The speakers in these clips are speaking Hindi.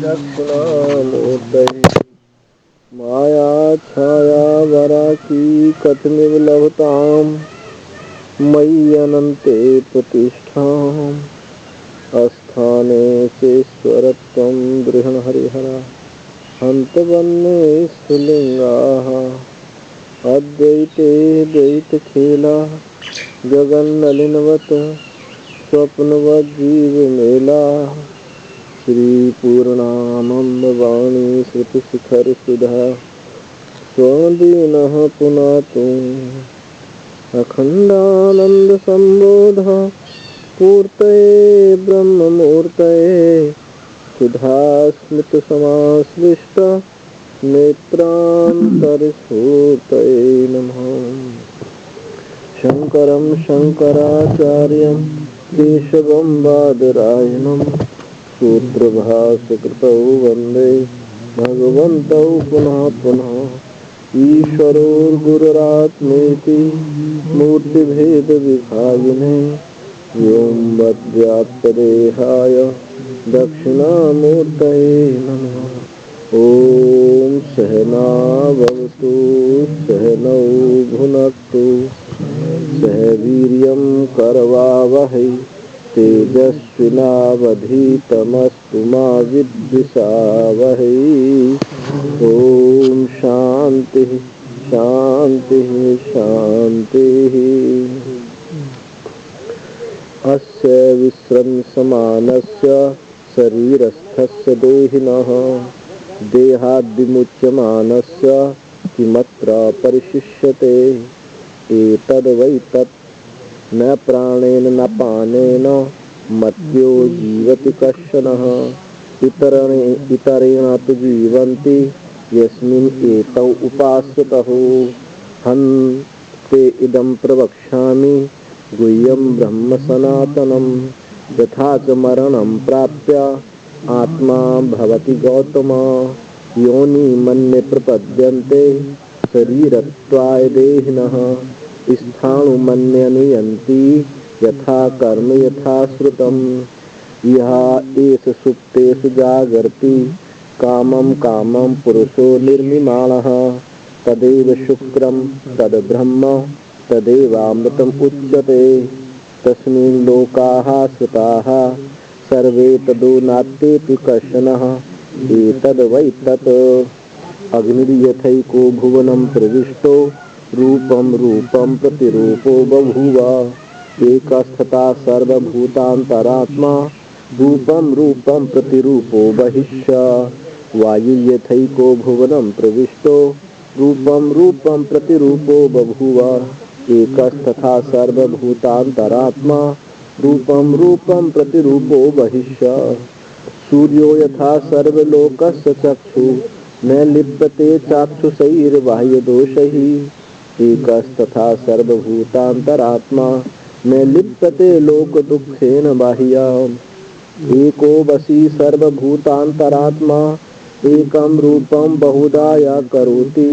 दक्षिणामूर्तये माया छाया वराकी कथमिव लभताम् मयि अनन्ते प्रतिष्ठाम् अस्थाने चेश्वरत्वं गृहण हरिहरा हन्तवन्ये स्फुलिङ्गाः अद्वैते द्वैतखेला गगननलिनवत् स्वप्नवज्जीवमेला श्रीपूर्णानन्दवाणी श्रुतिशिखरसुधा स्वदीनः पुनातु अखण्डानन्दसम्बोधः पूर्तये ब्रह्ममूर्तये सुधास्मृतसमाश्लिष्ट नेत्रान्तरस्फूर्तये नमः। शङ्करं शङ्कराचार्यं केशवं बादरायणं सूत्रभाष्यकृतौ वन्दे भगवन्तौ पुनः पुनः। ईश्वरो गुरुरात्मेति मूर्तिभेदविभागिने व्योमवद्व्याप्तदेहाय दक्षिणामूर्तये नमः। ॐ सहना भवतु सहनौ भुनक्तु सह वीर्यं करवावहै तेजस्विनावधीतमस्तु मा विद्विषावहै। ॐ शान्तिः शान्तिः शान्तिः। अस्य विश्रंसमानस्य शरीरस्थस्य देहिनः देहाद्विमुच्यमानस्य किमत्र परिशिष्यते एतद्वैतत् न प्राणेन न पानेन मत्यो जीवति कश्चनः इतरेण तु जीवन्ति यस्मिन् एतौ उपास्यतः। हन्ते इदं प्रवक्ष्यामि गुह्यं ब्रह्म सनातनं यथा च मरणं प्राप्य आत्मा भवति गौतम योनिमन्ये प्रपद्यन्ते शरीरत्वाय देहिनः स्थाणुमन्यनुयन्ति यथा कर्म यथा श्रुतम् यः एष सुप्तेषु जागर्ति कामं कामं पुरुषो निर्मिमाणः तदेव शुक्रं तद्ब्रह्म तदेवामृतम् उच्यते तस्मिन् लोकाः श्रुताः सर्वे तदो नास्त्येति कश्चनः एतद्वैतत् अग्निर्यथैको भुवनं प्रविष्टो रूपं रूपं प्रतिरूपो बभूव एकस्तथा सर्वभूतान्तरात्मा रूपं रूपं प्रतिरूपो बहिष्य वायुर्यथैको भुवनं प्रविष्टो रूपं रूपं प्रतिरूपो बभूव एकस्तथा सर्वभूतान्तरात्मा रूपं रूपं प्रतिरूपो बहिष्य सूर्यो यथा सर्वलोकस्य चक्षुः न लिप्यते चाक्षुषैर्बाह्यदोषैः एकस्तथा सर्वभूतान्तरात्मा न लिप्यते लोकदुःखेन बाह्यम् एको वशी सर्वभूतान्तरात्मा एकं रूपं बहुधा या करोति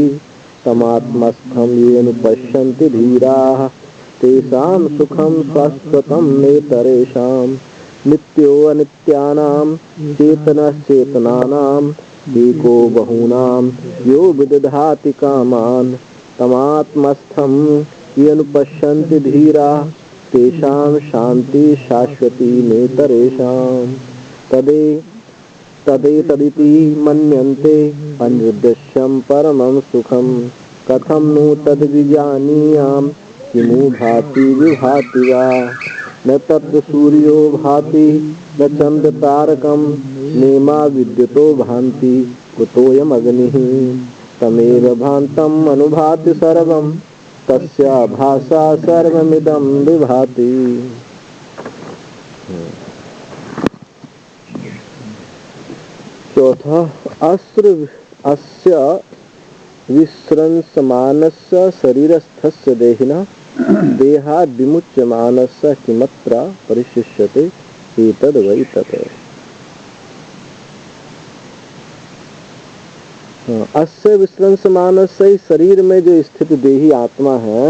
तमात्मस्थं येन पश्यन्ति धीराः तेषां सुखं शाश्वतं नेतरेषां नित्यो अनित्यानां चेतनश्चेतनानां एको बहूनां यो विदधाति कामान् तमात्मस्थं येन पश्यन्ति धीराः तेषां शान्ति शाश्वती नेतरेषां तदेतदिति मन्यन्ते अनिर्देश्यं परमं सुखं कथं नु तद्विजानीयां किमु भाति विभाति वा न तत्र सूर्यो भाति न चन्द्रतारकं नेमा विद्युतो भान्ति कुतोऽयमग्निः तमेव भान्तम् अनुभाति सर्वं तस्या भाषा सर्वमिदं विभाति। चौथा अस्य विश्रंसमानस्य शरीरस्थस्य देहिनः देहाद् विमुच्यमानस्य किमत्र परिशिष्यते एतद्वैतत्। अस्य विश्रंसमानस्य शरीर में जो स्थित देही आत्मा है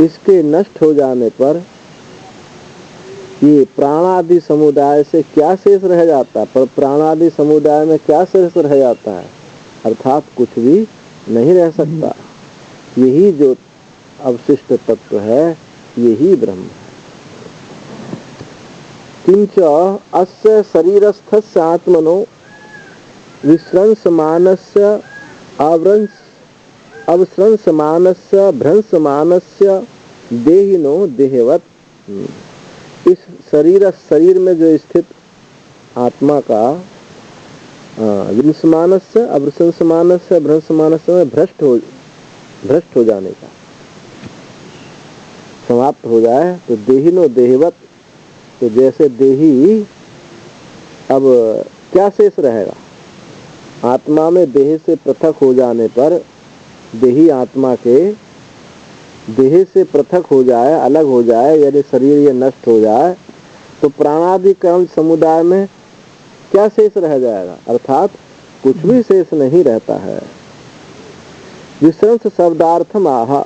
इसके नष्ट हो जाने पर ये प्राणादि समुदाय से क्या शेष रह जाता है? पर प्राणादि समुदाय में क्या शेष रह जाता है? अर्थात कुछ भी नहीं रह सकता। यही जो अवशिष्ट तत्व है यही ब्रह्म है। किंच अस्य शरीरस्थस्य आत्मनो विस्रंसमानस्य अवस्रंसमानस्य भ्रंसमानस्य देहिनो देहवत्। इस शरीर में जो स्थित आत्मा का विंसमानस्य अवस्रंसमानस्य भ्रंसमानस्य में भ्रष्ट हो जाने का, समाप्त हो जाए तो देहिनो देहवत। तो जैसे देही, अब क्या शेष रहेगा? आत्मा में देह से पृथक हो जाने पर देही आत्मा के देह से पृथक हो जाए, अलग हो जाए, यदि शरीर ये नष्ट हो जाए तो प्राणादि कर्म समुदाय में क्या शेष रह जाएगा? अर्थात कुछ भी शेष नहीं रहता है। विसर्ंस शब्दार्थम आहा,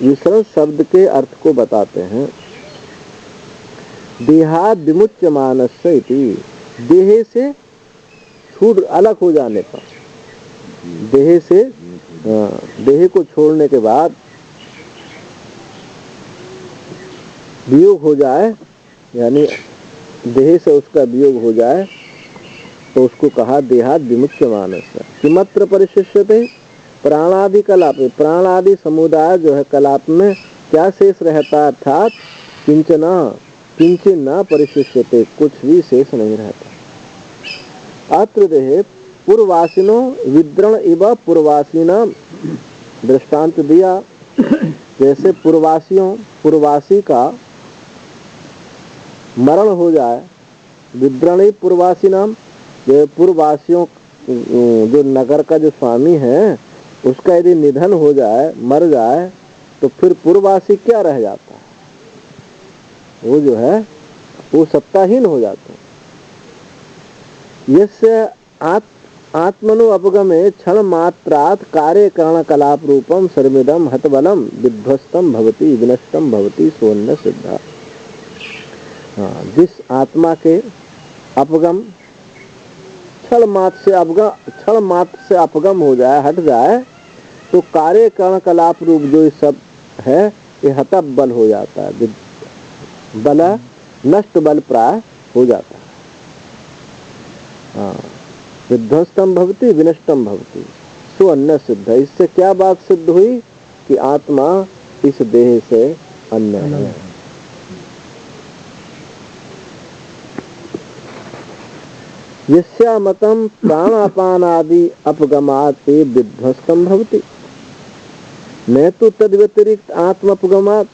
विसर्ंस शब्द के अर्थ को बताते हैं। देहाद विमुच्यमानस्य इति, देह से छूट अलग हो जाने पर, देह से देह को छोड़ने के बाद वियोग हो जाए, यानी देह से उसका वियोग हो जाए तो उसको कहा देहाद विमुच्यमानस्य। किमत्र परिशिष्यते प्राणादि कलाप, प्राणादि समुदाय जो है कलाप में क्या शेष रहता है? अर्थात किंचन न परिशिष्यते, कुछ भी शेष नहीं रहता। अत्र देहे पूर्ववासिनो विद्रण इव पूर्ववासीनाम, दृष्टांत दिया जैसे पूर्ववासी का मरण हो जाए, विद्रणी पूर्ववासी नाम, जो पूर्ववासियों जो नगर का जो स्वामी है उसका यदि निधन हो जाए, मर जाए, तो फिर पूर्ववासी क्या रह जाता है? वो जो है वो सत्ताहीन हो जाता है। यस्य आत्मनो अपगमे क्षण मात्रात् कार्य करण कलाप रूपम सर्वमिदं हतबलम विध्वस्तम भवति विनष्टम भवति सोन्न सिद्धा। जिस आत्मा के अपगम क्षण मात्र से अपगम हो जाए, हट जाए, तो कार्य करण कलाप रूप जो सब है ये हतबल हो जाता है, बल नष्ट बल प्राय हो जाता है। विध्वस्तम भवति विनष्टम भवति सो अन्य सिद्ध। इससे क्या बात सिद्ध हुई कि आत्मा इस देह से अन्य है। यस्या मतम प्राणापानादि अपगमात् विध्वस्तम भवति न तो तद व्यतिरिक्त आत्मपगमात्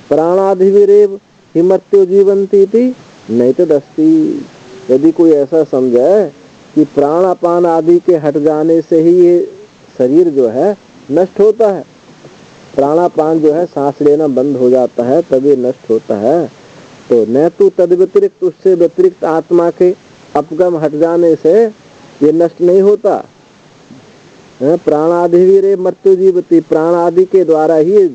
प्राणाधिविरेव हि मर्त्यो जीवन्ति इति नहीं तदस्ति। यदि कोई ऐसा समझे कि प्राणापान आदि के हट जाने से ही ये शरीर जो है नष्ट होता है, प्राणापान जो है सांस लेना बंद हो जाता है तब ये नष्ट होता है, तो न तो तद व्यतिरिक्त, उससे व्यतिरिक्त आत्मा के अपगम हट जाने से ये नष्ट नहीं होता। प्राणाधिवीरे मृत्यु जीवति, प्राण आदि के द्वारा ही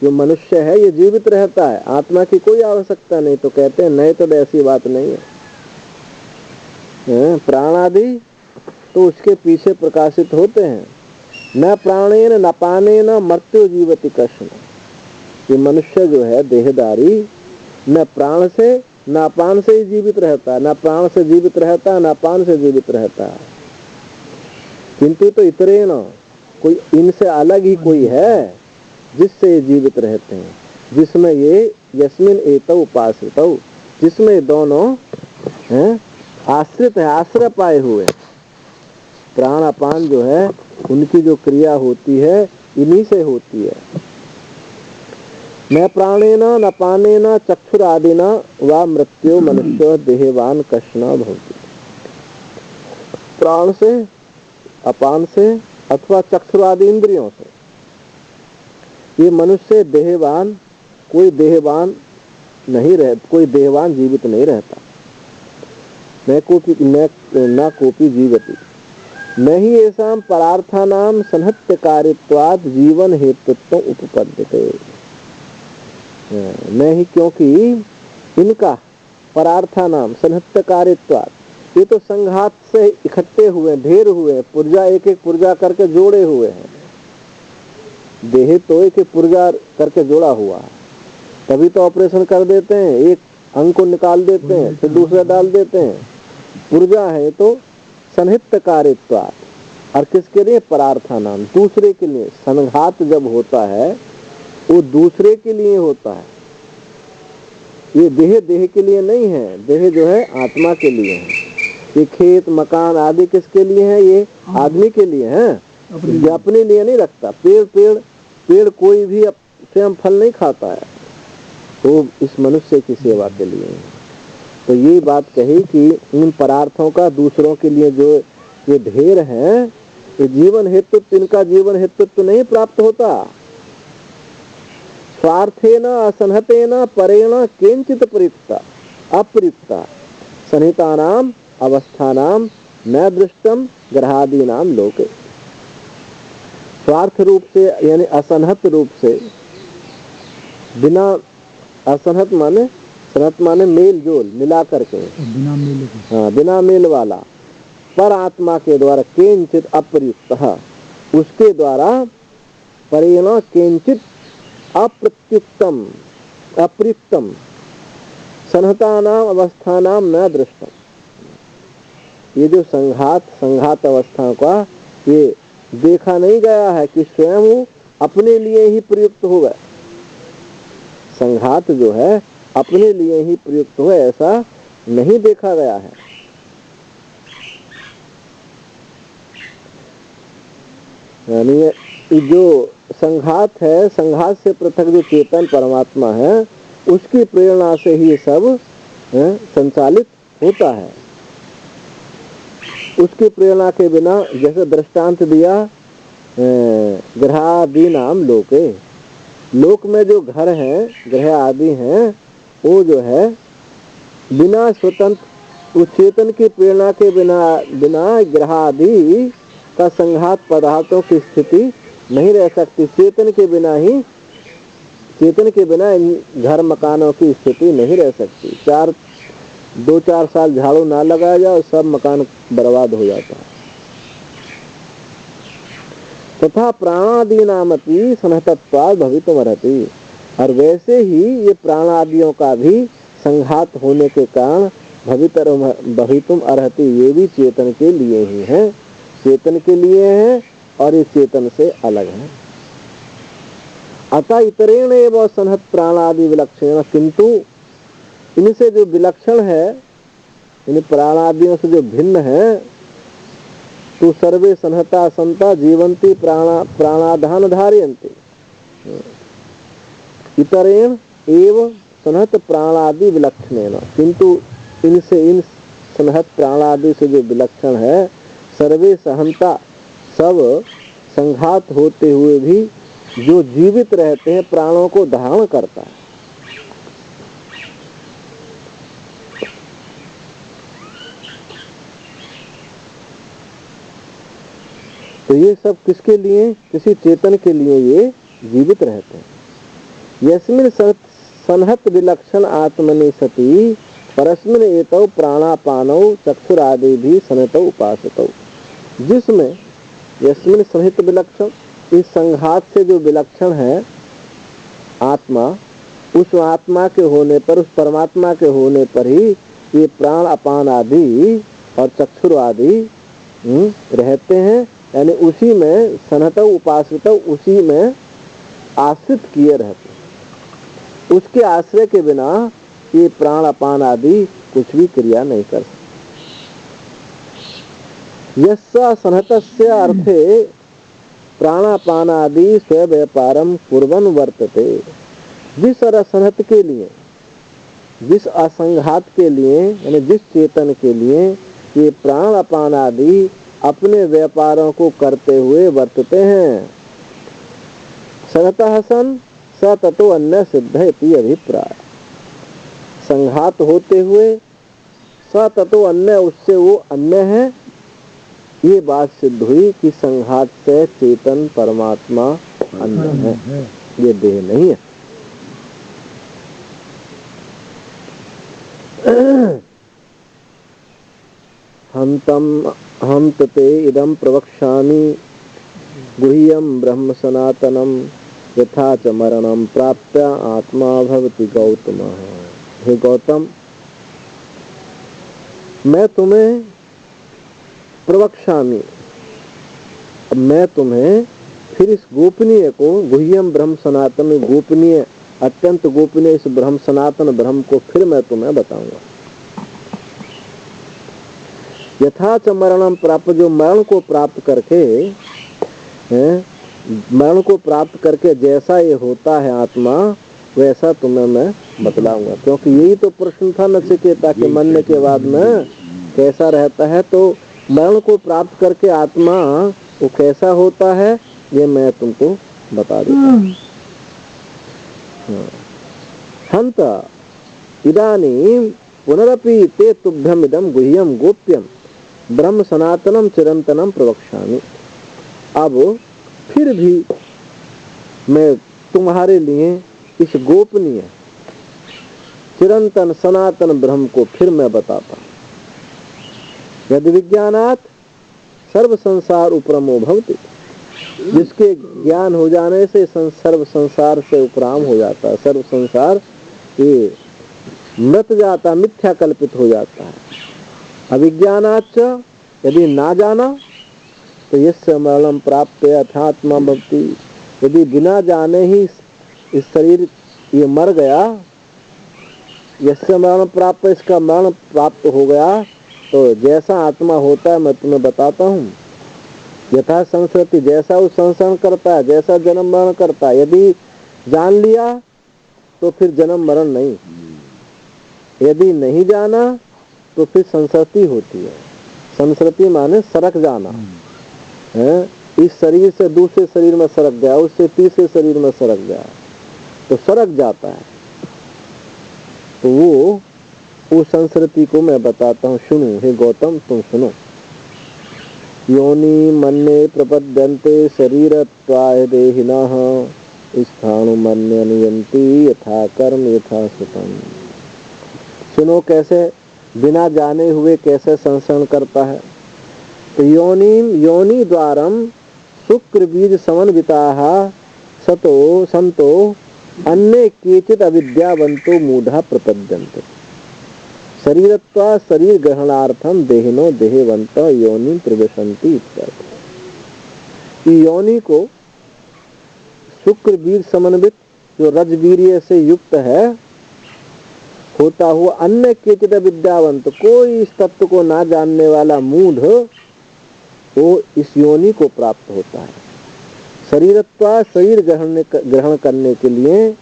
जो मनुष्य है ये जीवित रहता है, आत्मा की कोई आवश्यकता नहीं। तो कहते हैं नहीं तो ऐसी बात नहीं है। प्राण आदि तो उसके पीछे प्रकाशित होते हैं। न प्राणेन न पानेन मृत्यु जीवति कृष्ण, ये मनुष्य जो है देहदारी न प्राण से न अपान से ही जीवित रहता है, न प्राण से जीवित रहता है, न अपान से जीवित रहता है। किंतु तो इतरे न, कोई इनसे अलग ही कोई है जिससे ये जीवित रहते हैं, जिसमें ये यस्मिन एतौ उपासितौ, जिसमें दोनों हैं आश्रित है, आश्रय पाए हुए। प्राण अपान जो है उनकी जो क्रिया होती है इन्हीं से होती है। न प्राणेन न पानेन चक्षुरादिना वा मृत्यो मनुष्य देहवान कश्न भवति। प्राण से, अपान से अथवा चक्षुरादि इंद्रियों से ये मनुष्य देहवान, कोई देहवान नहीं रह, कोई देहवान जीवित नहीं रहता। न कोपी जीवति न ही ऐसा परार्थानाम संहत्य कार्यत्वाद जीवन हेतुत्व उपपद्यते। मैं ही, क्योंकि इनका परार्था नाम संहत्य कार्यत्वात्, ये तो संघात से इकट्ठे हुए, ढेर हुए, पुर्जा एक एक पुर्जा करके जोड़े हुए हैं। देह तो एक एक पुर्जा करके जोड़ा हुआ है, तभी तो ऑपरेशन कर देते हैं, एक अंग को निकाल देते हैं फिर दूसरा डाल देते हैं। पुर्जा है तो संहित कार्यत्वात्, और किसके लिए? परार्था नाम, दूसरे के लिए। संघात जब होता है वो दूसरे के लिए होता है, ये देह देह के लिए नहीं है। देह जो है आत्मा के लिए है। ये खेत मकान आदि किसके लिए है? ये आदमी के लिए है, ये अपने लिए नहीं रखता। पेड़ कोई भी स्वयं फल नहीं खाता है, तो इस मनुष्य की सेवा के लिए है। तो ये बात कही कि इन पदार्थों का दूसरों के लिए जो ये ढेर है, ये जीवन हेतु, इनका जीवन हेतुत्व नहीं प्राप्त होता। स्वार्थेन असंहतेन परेण किंचित प्रयुक्ता अप्रयुक्ता संहितानाम अवस्थानाम न दृष्टम ग्रहादीनाम लोके। स्वार्थ रूप से यानी असंहत रूप से, बिना, असंहत माने, संहत माने मेल जोल, मिला करके, बिना मेल, हाँ, बिना मेल वाला, पर आत्मा के द्वारा किंचित अप्रयुक्त, उसके द्वारा परेण किंचित अप्रत्युक्तम अप्रयुक्तम संहतानाम अवस्थानाम न दृष्टम। ये जो संघात अवस्था का ये देखा नहीं गया है कि स्वयं वो अपने लिए ही प्रयुक्त हो गए। संघात जो है अपने लिए ही प्रयुक्त हो, ऐसा नहीं देखा गया है। यानी जो संघात है, संघात से पृथक जो चेतन परमात्मा है, उसकी प्रेरणा से ही सब संचालित होता है। उसकी प्रेरणा के बिना, जैसे दृष्टांत दिया ग्रहादीनाम लोके, लोक में जो घर हैं, ग्रह आदि हैं, वो जो है बिना स्वतंत्र, उस चेतन की प्रेरणा के बिना ग्रह आदि का संघात पदार्थों की स्थिति नहीं रह सकती। चेतन के बिना इन घर मकानों की स्थिति नहीं रह सकती। 2-4 साल झाड़ू ना लगाया जाए, सब मकान बर्बाद हो जाता है। तथा प्राणादीनामपि संहतत्वात् भवितुमर्हति, और वैसे ही ये प्राणादियों का भी संघात होने के कारण भवितुम अर्हति, ये भी चेतन के लिए ही है, चेतन के लिए है और ये चेतन से अलग है। अतः इतरेण एवं संहत प्राणादि विलक्षण, किंतु इनसे जो विलक्षण है, इन प्राणादियों से जो भिन्न है, तो सर्वे संहता संता जीवंती प्राणाधान धारयन्ति। इतरेण एवं संहत प्राणादि विलक्षणेन, किंतु इनसे, इन संहत प्राणादि से जो विलक्षण है, सर्वे सहंता, सब संघात होते हुए भी जो जीवित रहते हैं, प्राणों को धारण करता है। तो ये सब किसके लिए? किसी चेतन के लिए ये जीवित रहते हैं। यस्मिन् संहत विलक्षण आत्मनि सति परस्मिन् एतौ प्राणापानौ चक्षुरादि भी सनतौ उपासतौ। जिसमें यस्मिन् संहित विलक्षण, इस संघात से जो विलक्षण है आत्मा, उस आत्मा के होने पर, उस परमात्मा के होने पर ही ये प्राण अपान आदि और चक्षुर आदि रहते हैं। यानी उसी में सनत उपासित, उसी में आश्रित किए रहते हैं। उसके आश्रय के बिना ये प्राण अपान आदि कुछ भी क्रिया नहीं कर सकते। यस्या सनतस्य अर्थे प्राणापान आदि स्व व्यापारम कुर्वन् वर्तते। जिस असंहत के लिए, जिस असंघात के लिए, यानी जिस चेतन के लिए ये प्राण अपान आदि अपने व्यापारों को करते हुए वर्तते हैं, सनतः सन स ततो अन्य सिद्ध इति अभिप्राय। संघात होते हुए स ततो अन्य, उससे वो अन्य है, ये बात सिद्ध हुई कि संघात से चेतन परमात्मा अन्य है, ये देह नहीं है। हम ते इदं प्रवक्ष्यामि गुह्यं ब्रह्म सनातनम यथा च मरणं प्राप्य आत्मा भवति गौतम। हे गौतम, मैं तुम्हें प्रवक्ष्यामि, मैं तुम्हें फिर इस गोपनीय को, गुह्यम ब्रह्म सनातन, गोपनीय, अत्यंत गोपनीय इस ब्रह्म सनातन ब्रह्म को फिर मैं तुम्हें बताऊंगा। यथा च मरणम प्राप्त, जो मरण को प्राप्त करके, मरण को प्राप्त करके जैसा ये होता है आत्मा, वैसा तुम्हें मैं बतलाऊंगा। क्योंकि यही तो प्रश्न था नचिकेता के मरने के बाद में कैसा रहता है, तो मरण को प्राप्त करके आत्मा वो कैसा होता है ये मैं तुमको बता देता हूँ। हंत इदानीं पुनरपि ते तुभ्यम इदम गुह्यम गोप्यम ब्रह्म सनातनम चिरंतनम प्रवक्ष्यामि। अब फिर भी मैं तुम्हारे लिए इस गोपनीय चिरंतन सनातन ब्रह्म को फिर मैं बताता हूँ। यदि विज्ञानात् सर्व संसार उपरमो भवति, जिसके ज्ञान हो जाने से सर्व संसार से उपराम हो जाता है, सर्व संसार ये मृत जाता, मिथ्या कल्पित हो जाता है। अविज्ञानाच्च, यदि ना जाना तो यस्य मरणं प्राप्य अथात्मा भवति, यदि बिना जाने ही इस शरीर ये मर गया, यस्य मरण प्राप्त, इसका मरण प्राप्त हो गया, तो जैसा आत्मा होता है मैं तुम्हें बताता हूँ। यथा संसरति, जैसा वो संसरण करता है, जैसा जन्म मरण करता है, यदि जान लिया तो फिर जन्म मरण नहीं, यदि नहीं जाना तो फिर संसरति होती है। संसरति माने सरक जाना है, इस शरीर से दूसरे शरीर में सरक गया, उससे तीसरे शरीर में सरक गया, तो सरक जाता है। तो वो उस संस्कृति को मैं बताता हूँ, सुनो हे गौतम, तुम सुनो। योनि मन्ये प्रपद्यन्ते शरीरत्वाय देहिनः स्थाणुमन्यनुयन्ति यथा कर्म यथा सुतम। सुनो कैसे बिना जाने हुए कैसे संसरण करता है। तो योनि द्वारम शुक्र बीज समन्विताः सतो संतो अन्य केचित् अविद्यावन्तो मूढ़ा प्रपद्यन्ते शरीरत्वा शरीर ग्रहणार्थम देहिनो देहवंत योनि प्रविशन्ति इत्यर्थ। योनि को शुक्र बीज समन्वित, जो रजवीर्य से युक्त है, होता हुआ अन्य केचित् अविद्यावंत, कोई इस तत्व को ना जानने वाला मूढ़ वो इस योनि को प्राप्त होता है। शरीरत्वा शरीर ग्रहण करने के लिए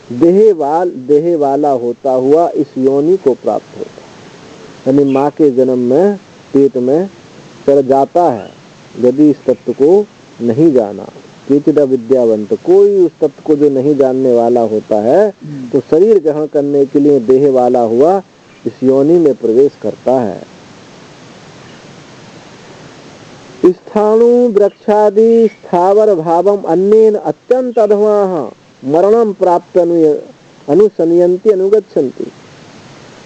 देह वाला होता हुआ इस योनि को प्राप्त होता है। यानी माँ के जन्म में पेट में चढ़ जाता है यदि इस तत्व को नहीं जाना। केचिद विद्यावंत, कोई उस तत्व को जो नहीं जानने वाला होता है तो शरीर ग्रहण करने के लिए देह वाला हुआ इस योनि में प्रवेश करता है। स्थाणु वृक्षादि स्थावर भावम अन्येन अत्यंत अधमाः मरणम प्राप्त अनुसंयन्ति अनुगच्छन्ति।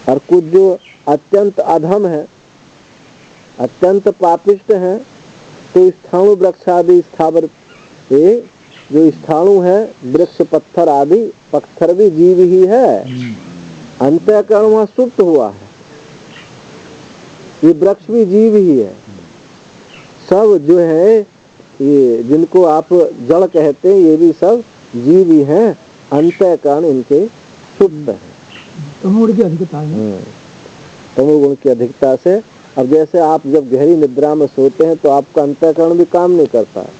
और कुछ जो अत्यंत अधम है, अत्यंत पापिष्ट है, तो स्थाणु वृक्षादि स्थावर, ये जो स्थाणु है वृक्ष पत्थर आदि, पत्थर भी जीव ही है, अंतःकरण वहाँ सुप्त हुआ है, ये वृक्ष भी जीव ही है। सब जो है ये जिनको आप जड़ कहते हैं ये भी सब जीव ही हैं, अंतःकरण इनके शुद्ध है। तमोगुण की अधिकता है, तमोगुण की अधिकता से। अब जैसे आप जब गहरी निद्रा में सोते हैं तो आपका अंतःकरण भी काम नहीं करता है,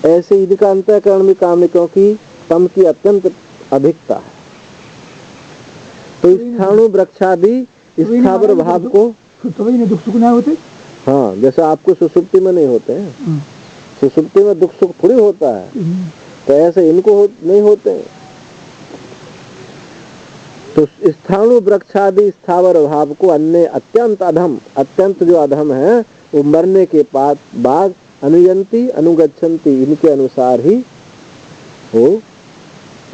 ऐसे ही इनका अंतःकरण भी काम नहीं, क्योंकि तम की अत्यंत अधिकता है। तो स्थाणु वृक्षादि स्थावर भाव को दुख सुख नहीं होते। हाँ, जैसे आपको सुसुप्ति में नहीं होते हैं, सुसुप्ति में दुख सुख थोड़ी होता है, तो ऐसे इनको नहीं होते हैं। तो स्थाणु वृक्षादि स्थावर भाव को अन्य अत्यंत अधम, अत्यंत जो अधम है वो मरने के बाद अनुयंती अनुगच्छन्ति, इनके अनुसार ही वो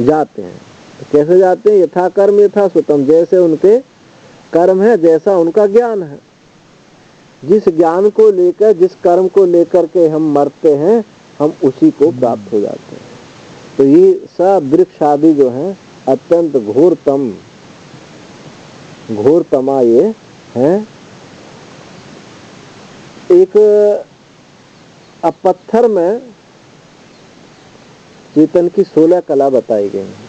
जाते हैं। तो कैसे जाते हैं? यथा कर्म यथा सुतम, जैसे उनके कर्म है जैसा उनका ज्ञान है। जिस ज्ञान को लेकर, जिस कर्म को लेकर के हम मरते हैं, हम उसी को प्राप्त हो जाते हैं। तो ये सब वृक्ष आदि जो है अत्यंत घोरतमा ये है। एक अब पत्थर में चेतन की 16 कला बताई गई है।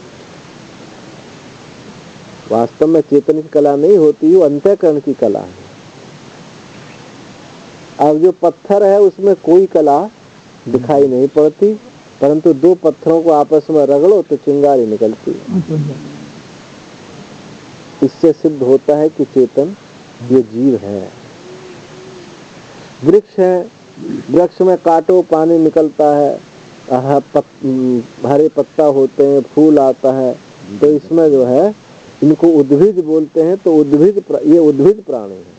वास्तव में चेतन की कला नहीं होती, वो अंतःकरण की कला है। अब जो पत्थर है उसमें कोई कला दिखाई नहीं पड़ती, परंतु दो पत्थरों को आपस में रगड़ो तो चिंगारी निकलती है। इससे सिद्ध होता है कि चेतन ये जीव है। वृक्ष है, वृक्ष में काटो पानी निकलता है, हरे पत्ता होते हैं, फूल आता है, तो इसमें जो है इनको उद्भिज बोलते हैं। तो ये उद्भिज प्राणी है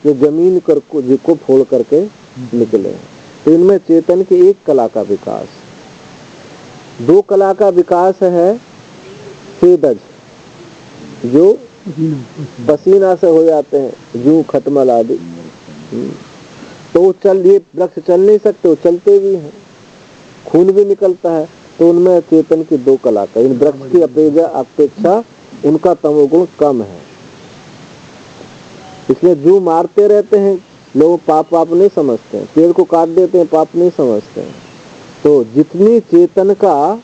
जो जमीन को फोड़ करके निकले। तो इनमें चेतन की एक कला का विकास, दो कला का विकास है सेदज, जो पसीना से हो जाते हैं, जू खटमल आदि। तो ये वृक्ष चल नहीं सकते, वो चलते भी हैं, खून भी निकलता है। तो उनमें चेतन की दो कला का, इन वृक्ष की अपेक्षा उनका तमोगुण कम है। इसलिए जो मारते रहते हैं लोग पाप नहीं समझते हैं, पेड़ को काट देते हैं पाप नहीं समझते हैं। तो जितनी चेतन का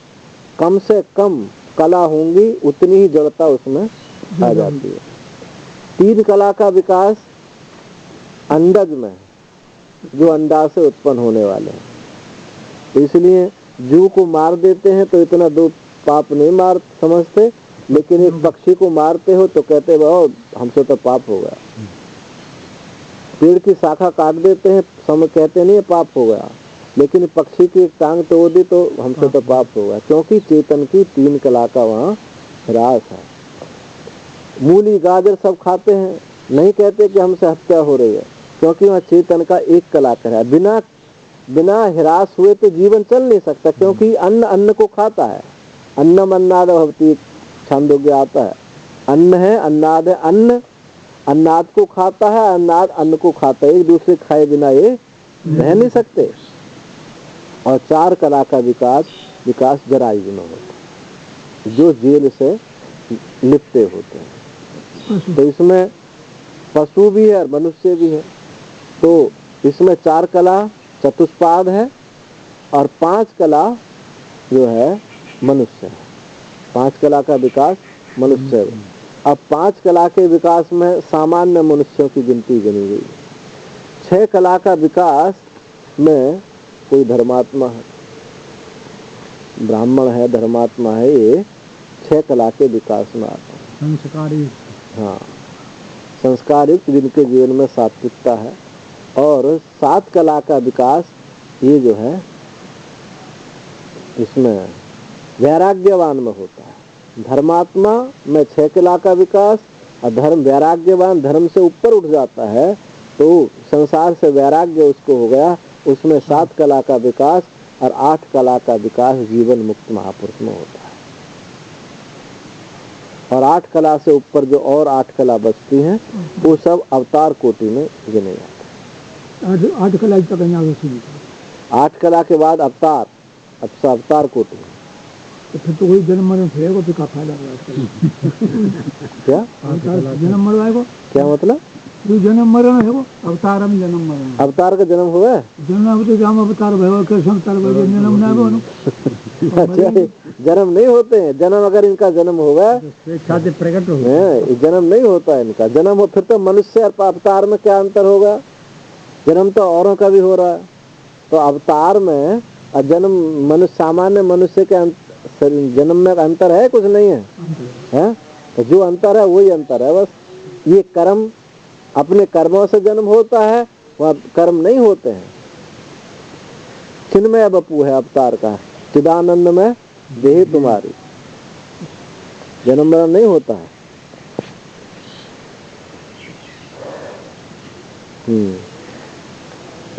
कम से कम कला होंगी उतनी ही जड़ता उसमें आ जाती है। 3 कला का विकास अंडज में, जो अंडा से उत्पन्न होने वाले हैं। तो इसलिए जू को मार देते हैं तो इतना दो पाप नहीं मार समझते, लेकिन एक पक्षी को मारते हो तो कहते बहुत हमसे तो पाप हो गया। पेड़ की शाखा काट देते हैं, कहते नहीं पाप हो गया, लेकिन पक्षी की एक टांग तोड़ दी तो हमसे तो पाप हो गया, क्योंकि चेतन की 3 कला का वहाँ ह्रास है। मूली गाजर सब खाते हैं, नहीं कहते कि हमसे हत्या हो रही है, क्योंकि वहाँ चेतन का एक कला का है। बिना ह्रास हुए तो जीवन चल नहीं सकता, क्योंकि अन्न को खाता है। अन्नम अन्नाद भवति, छांदोग्य आता है। अन्न है, अन्नाद है, अन्न अन्नाद को खाता है, अन्नाद अन्न को खाता है, एक दूसरे खाए बिना ये रह नहीं सकते। और 4 कला का विकास जरायु में होता है, जो जेल से लिपटे होते हैं। तो इसमें पशु भी है और मनुष्य भी है। तो इसमें 4 कला चतुष्पाद है और 5 कला जो है मनुष्य है। 5 कला का विकास मनुष्य है। अब 5 कला के विकास में सामान्य मनुष्यों की गिनती गिनी गई। 6 कला का विकास में कोई धर्मात्मा है, ब्राह्मण है, धर्मात्मा है, ये 6 कला के विकास में आता है। हाँ, संस्कारिक जिनके जीवन में सात्विकता है। और 7 कला का विकास ये जो है इसमें वैराग्यवान में होता है। धर्मात्मा में 6 कला का विकास, और वैराग्यवान धर्म से ऊपर उठ जाता है तो संसार से वैराग्य उसको हो गया, उसमें 7 कला का विकास और 8 कला का विकास जीवन मुक्त महापुरुष में होता है। और 8 कला से ऊपर जो और 8 कला बचती हैं वो सब अवतार कोटि में गिने जाते हैं। 8 कला तक 8 कला के बाद अवतार, अब अवतार कोटि। तो फिर तो कोई जन्म मरण फिरेगा तो क्या फायदा होगा? क्या जन्म मरवाएगा? क्या मतलब? कोई जन्म मरण है वो अवतार में जन्म मरण। अवतार का जन्म हुआ है? जन्म तो जाम अवतार भैया कैसे अवतार भैया जन्म ना हो। अच्छा, जन्म नहीं होते हैं। जन्म अगर इनका जन्म होगा प्रकट हो, जन्म नहीं होता है इनका। जन्म हो फिर तो मनुष्य और अवतार में क्या अंतर होगा? जन्म तो औरों का भी हो रहा है। तो अवतार में जन्म मनुष्य, सामान्य मनुष्य के जन्म में अंतर है? कुछ नहीं है। तो जो अंतर है वही अंतर है बस। ये कर्म, अपने कर्मों से जन्म होता है, वह कर्म नहीं होते हैं। चिन्मय बपू है अवतार का, चिदानंद में देह तुम्हारी, जन्म मरण नहीं होता है।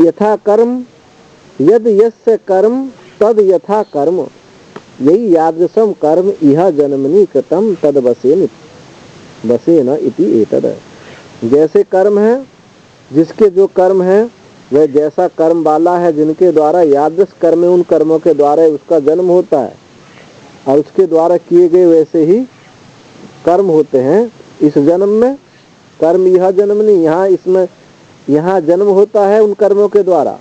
यथा कर्म यद यस्य कर्म तद यथा कर्म, यही यादृशम कर्म इह जन्मनि कृतम तद वसेन। वसेन इति एतद। जैसे कर्म है, जिसके जो कर्म है वह जैसा कर्म वाला है, जिनके द्वारा यादृश कर्म है, उन कर्मों के द्वारा उसका जन्म होता है और उसके द्वारा किए गए वैसे ही कर्म होते हैं। इस जन्म में कर्म, यह जन्म नहीं, यहाँ इसमें यहाँ जन्म होता है उन कर्मों के द्वारा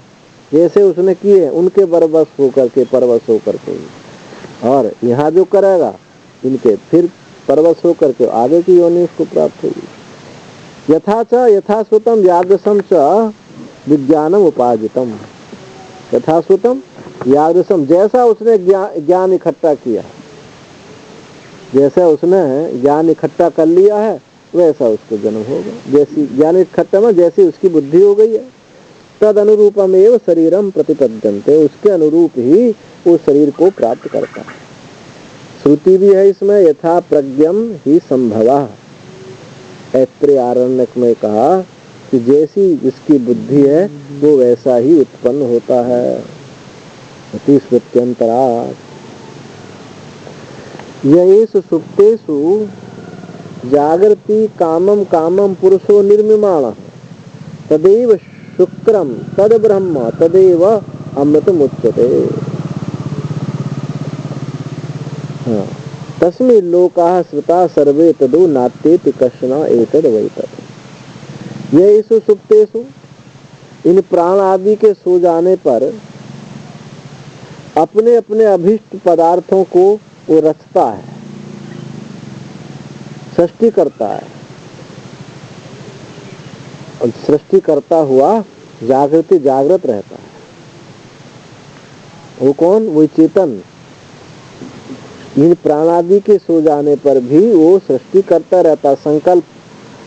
जैसे उसने किए उनके बरबस होकर के, परवश होकर के, और यहाँ जो करेगा इनके फिर परवश होकर के आगे की योनि उसको प्राप्त होगी। यथा च यथाश्रुतम यादृशम च विज्ञानम उपार्जितम। यथाश्रुतम यादृशम, जैसा उसने ज्ञान इकट्ठा किया, जैसा उसने ज्ञान इकट्ठा कर लिया है वैसा उसको जन्म होगा। जैसी ज्ञान इकट्ठा में जैसी उसकी बुद्धि हो गई है, तद अनुरूपम एवं शरीरम प्रतिपद्यन्ते, उसके अनुरूप ही वो शरीर को प्राप्त करता है। श्रुति भी है इसमें, यथा प्रज्ञम ही संभवा। ऐत्रेय आरण्यक में कहा कि जैसी जिसकी बुद्धि है वो वैसा ही उत्पन्न होता है। अति स्मृत्यंतरात् येषु सुप्तेषु जागृति कामम कामम पुरुषो निर्मिमाण तदेव शुक्रम तद ब्रह्म तदेव अमृतमुच्यते। तस्मिन् लोकाः श्रुता सर्वे तदो नात्येति कश्चन एतद् वै तत्। येषु सुप्तेषु, इन प्राण आदि के सो जाने पर अपने अपने अभिष्ट पदार्थों को वो रचता है, सृष्टि करता है, और सृष्टि करता हुआ जागृत रहता है। वो कौन? वो चेतन। इन प्राणादि के सो जाने पर भी वो सृष्टि करता रहता, संकल्प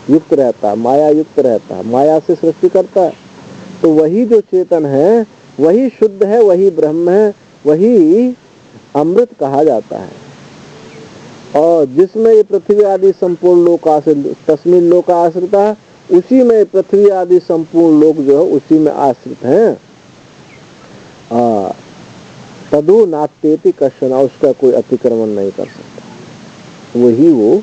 युक्त रहता, माया युक्त रहता, माया से सृष्टि करता है। तो वही जो चेतन है वही शुद्ध है, वही ब्रह्म है, वही अमृत कहा जाता है। और जिसमें ये पृथ्वी आदि संपूर्ण लोक आश्रित, तस्मिन् लोक आश्रिता, उसी में पृथ्वी आदि संपूर्ण लोक जो है उसी में आश्रित हैं। तदु नात्येति कश्चन, उसका कोई अतिक्रमण नहीं कर सकता, वही वो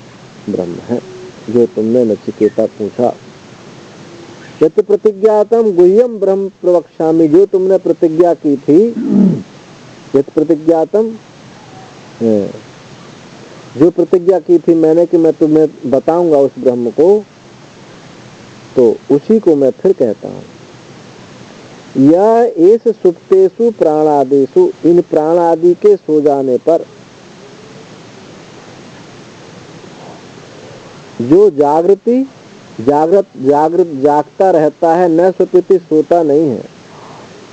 ब्रह्म है जो तुमने नचिकेता पूछा। यत् प्रतिज्ञातम गुह्यम ब्रह्म प्रवक्ष्यामि, जो तुमने प्रतिज्ञा की थी, यत् प्रतिज्ञातम, जो प्रतिज्ञा की थी मैंने कि मैं तुम्हें बताऊंगा उस ब्रह्म को, तो उसी को मैं फिर कहता हूँ। यह एस सुप्तेषु प्राणादिषु, इन प्राण आदि के सो जाने पर जो जागता रहता है, न सुप्ति, सोता नहीं है।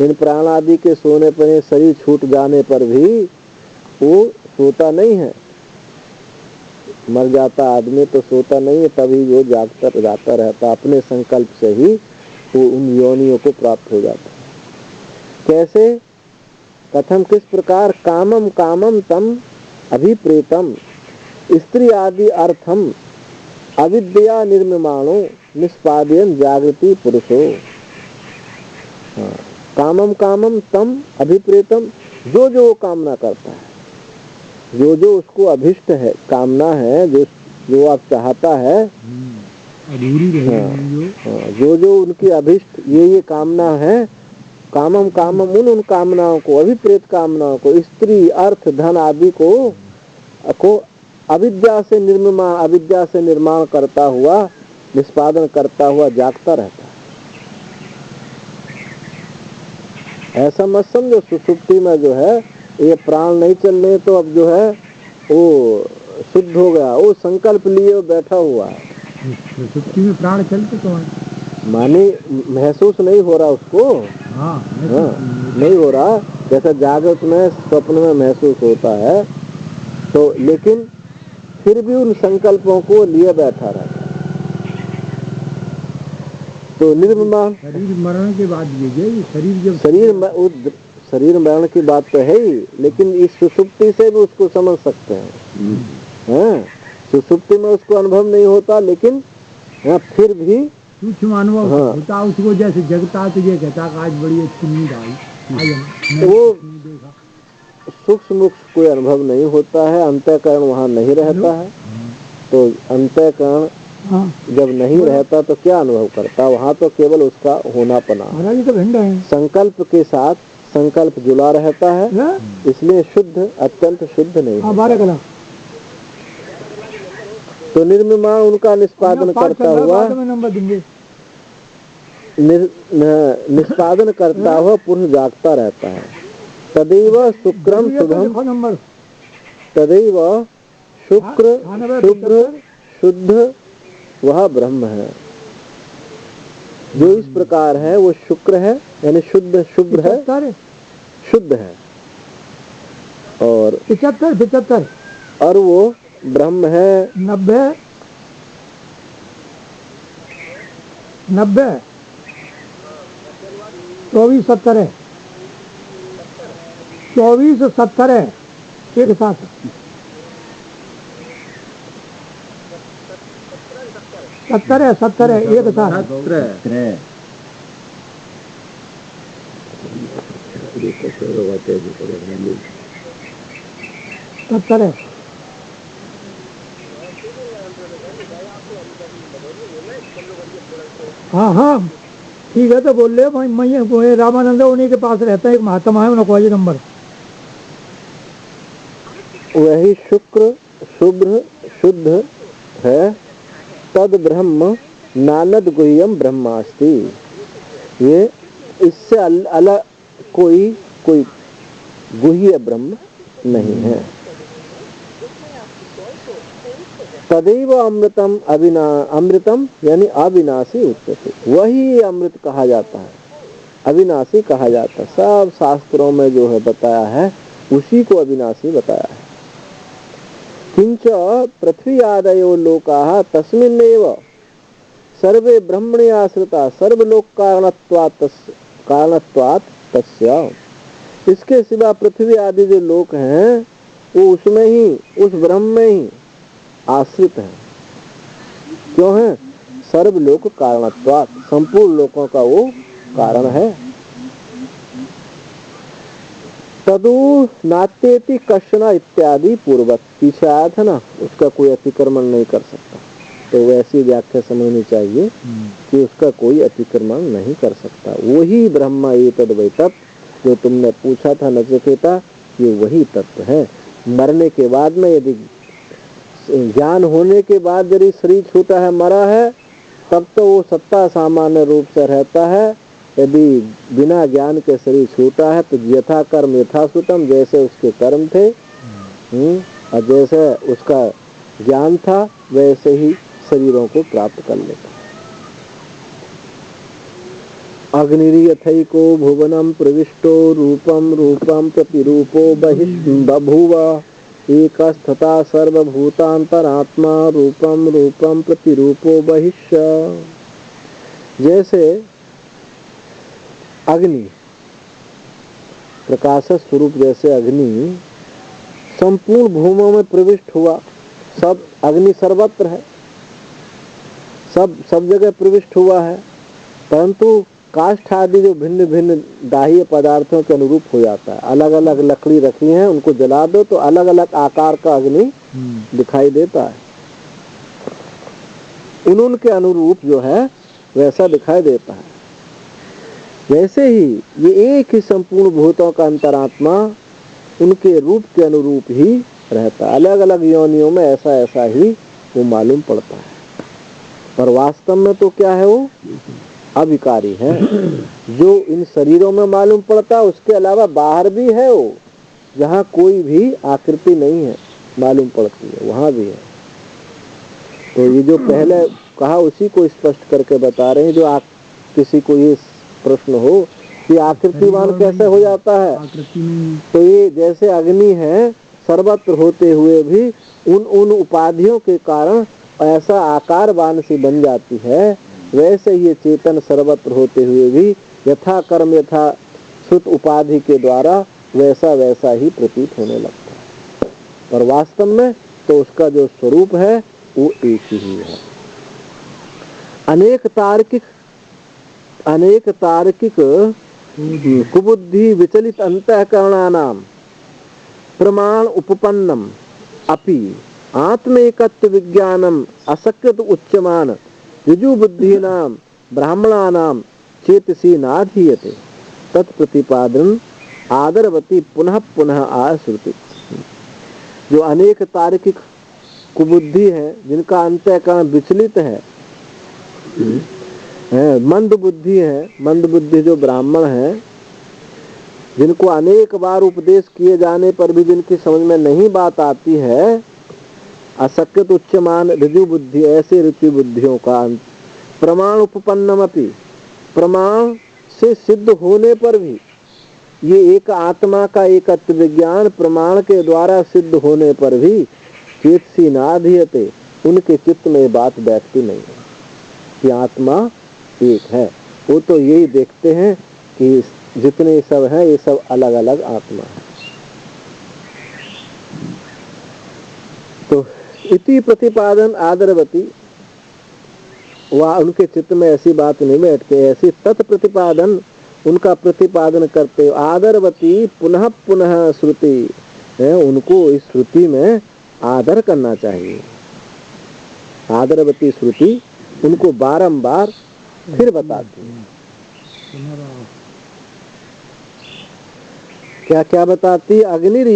इन प्राण आदि के सोने पर, शरीर छूट जाने पर भी वो सोता नहीं है। मर जाता आदमी तो सोता नहीं है, तभी वो जागता रहता, अपने संकल्प से ही वो उन योनियों को प्राप्त हो जाता है। कैसे? कथम, किस प्रकार? कामम कामम तम अभिप्रेतम स्त्री आदि अर्थम अविद्या निर्मिमाणो निष्पादयन् जागृति पुरुषो। कामम कामम तम अभिप्रेतम, जो जो वो कामना करता है, जो जो उसको अभिष्ट है, कामना है, जो आप चाहता है, जो जो उनकी अभिष्ट ये कामना है, कामम कामम, उन कामनाओं को, अभिप्रेत कामनाओं को, स्त्री अर्थ धन आदि को अविद्या से निर्माण करता हुआ, निष्पादन करता हुआ जागता रहता है। ऐसा मत समझो सुसुप्ति में जो है ये प्राण नहीं चलने तो अब जो है वो शुद्ध हो गया, वो संकल्प लिए बैठा हुआ है। सुसुप्ति में प्राण चलते तो माने महसूस नहीं हो रहा उसको। हाँ, नहीं हो रहा, जैसा जागृत में स्वप्न में महसूस होता है, तो लेकिन फिर भी उन संकल्पों को लिए बैठा रहता है। तो निर्विमान शरीर मरण के बाद ये शरीर मरण की बात तो है ही, लेकिन इस सुसुप्ति से भी उसको समझ सकते हैं। सुसुप्ति में उसको अनुभव नहीं होता, लेकिन फिर भी सूक्ष्म अनुभव होता उसको, जैसे जगता तो ये कहता आज बड़ी अच्छी नींद आई, वो सूक्ष्म कोई अनुभव नहीं होता है, अंतःकरण वहाँ नहीं रहता है। तो अंतःकरण हाँ जब नहीं रहता तो क्या अनुभव करता, वहाँ तो केवल उसका होना पना। महाराज जी तो भिंड है। संकल्प के साथ संकल्प जुड़ा रहता है, इसलिए शुद्ध अत्यंत शुद्ध नहीं हाँ है। 12 कला तो निर्मिमाण उनका निष्पादन करता हुआ, बाद में नंबर देंगे। निष्पादन करता हुआ पुरुष जागता रहता है। तदैव शुक्रम शुभम, लिखो नंबर। तदैव शुक्र हाँ, 98, शुभ्र शुद्ध वह ब्रह्म है। जो इस प्रकार है वो शुक्र है, यानी शुद्ध शुभ्र है, 75 शुद्ध है, और 75 और वो ब्रह्म है। 90 24 70 है, 24 70 है एक साथ। 70 है एक साथ। 70 है। हाँ हाँ ठीक है, तो बोल रहे मैं रामानंद उन्हीं के पास रहता है, एक महात्मा है, उनको ये नंबर। वही शुक्र शुभ्र शुद्ध है। तद ब्रह्म नानद गुह्यम ब्रह्मास्ति। ये इससे अलग कोई गुह्य ब्रह्म नहीं है। तदैव अमृतम अमृतम यानी अविनाशी उच्यते, वही अमृत कहा जाता है, अविनाशी कहा जाता है। सब शास्त्रों में जो है बताया है उसी को अविनाशी बताया है। किंच पृथ्वी आदयो लोकाः तस्मिन्नेव सर्वे ब्रह्मणे आश्रिता सर्वलोक कारणत्वात् तस्य। इसके सिवा पृथ्वी आदि जो लोक हैं वो उसमें ही, उस ब्रह्म में ही आश्रित है। क्यों है? सर्वलोक कारणत्वात्, संपूर्ण लोकों का वो कारण है। तदु नात्येति कश्चन इत्यादि पूर्वक पीछे आया था ना, उसका कोई अतिक्रमण नहीं कर सकता। तो वैसी व्याख्या समझनी चाहिए कि उसका कोई अतिक्रमण नहीं कर सकता। वही ब्रह्म एतद् वै तत्, जो तुमने पूछा था नचिकेता, ये वही तत्व है। मरने के बाद में यदि ज्ञान होने के बाद यदि शरीर छूटा है, मरा है, तब तो वो सत्ता सामान्य रूप से रहता है। यदि बिना ज्ञान के शरीर छूटा है तो यथा कर्म यथा सुतम, जैसे उसके कर्म थे और जैसे उसका ज्ञान था वैसे ही शरीरों को प्राप्त कर लेता। अग्निर्यथैको भुवनम प्रविष्टो रूपम रूपम प्रतिरूपो बभूव एकस्तथा सर्वभूतांतरात्मा रूपम रूपम प्रतिरूपो बहिष्य। जैसे अग्नि, प्रकाश स्वरूप जैसे अग्नि संपूर्ण भूमों में प्रविष्ट हुआ, सब अग्नि सर्वत्र है, सब जगह प्रविष्ट हुआ है, परंतु काष्ठ आदि जो भिन्न भिन्न दाह्य पदार्थों के अनुरूप हो जाता है। अलग अलग लकड़ी रखी है, उनको जला दो तो अलग अलग आकार का अग्नि दिखाई देता है, उनके अनुरूप जो है वैसा दिखाई देता है। वैसे ही ये एक ही संपूर्ण भूतों का अंतरात्मा उनके रूप के अनुरूप ही रहता है। अलग अलग योनियों में ऐसा ऐसा ही वो मालूम पड़ता है, पर वास्तव में तो क्या है, वो अविकारी है। जो इन शरीरों में मालूम पड़ता है उसके अलावा बाहर भी है, वो जहाँ कोई भी आकृति नहीं है मालूम पड़ती है, वहाँ भी है। तो ये जो पहले कहा उसी को स्पष्ट करके बता रहे हैं। जो किसी को ये प्रश्न हो कि आकृतिवान कैसे हो जाता है, तो ये जैसे अग्नि है सर्वत्र होते हुए भी उन उपाधियों के कारण ऐसा आकारवान सी बन जाती है, वैसे ये चेतन सर्वत्र होते हुए भी यथा कर्म यथा श्रुत उपाधि के द्वारा वैसा वैसा ही प्रतीत होने लगता है, पर वास्तव में तो उसका जो स्वरूप है वो एक ही है। अनेक तार्किक कुबुद्धि विचलित अंतःकरणानां प्रमाण उपपन्नम अपि आत्म एकत्व विज्ञानम असकृत उच्चमान ऋजु बुद्धिनाम ब्राह्मणानाम चेतसी नाधीयते तत्प्रतिपादन आदरवती पुनः पुनः आश्रुति। जो अनेक तार्किक कुबुद्धि है, जिनका अंतःकरण विचलित है, मंद बुद्धि है, मंद बुद्धि जो ब्राह्मण है, जिनको अनेक बार उपदेश किए जाने पर भी जिनकी समझ में नहीं बात आती है, असकृत उच्चमान ऋजु बुद्धि, ऐसे ऋचि बुद्धियों का प्रमाण उपपन्नमपि, प्रमाण से सिद्ध होने पर भी, ये एक आत्मा का एकत्व विज्ञान प्रमाण के द्वारा सिद्ध होने पर भी चेतसी नाधीयते, उनके चित्त में बात बैठती नहीं है कि आत्मा एक है। वो तो यही देखते हैं कि जितने सब हैं ये सब अलग अलग आत्मा है। तो इति प्रतिपादन आदरवती, वह उनके चित्त में ऐसी बात नहीं बैठते, ऐसी तत्प्रतिपादन उनका प्रतिपादन करते आदरवती पुनः पुनः श्रुति है, उनको इस श्रुति में आदर करना चाहिए। आदरवती श्रुति उनको बारंबार फिर बताती है। क्या क्या बताती? अग्नि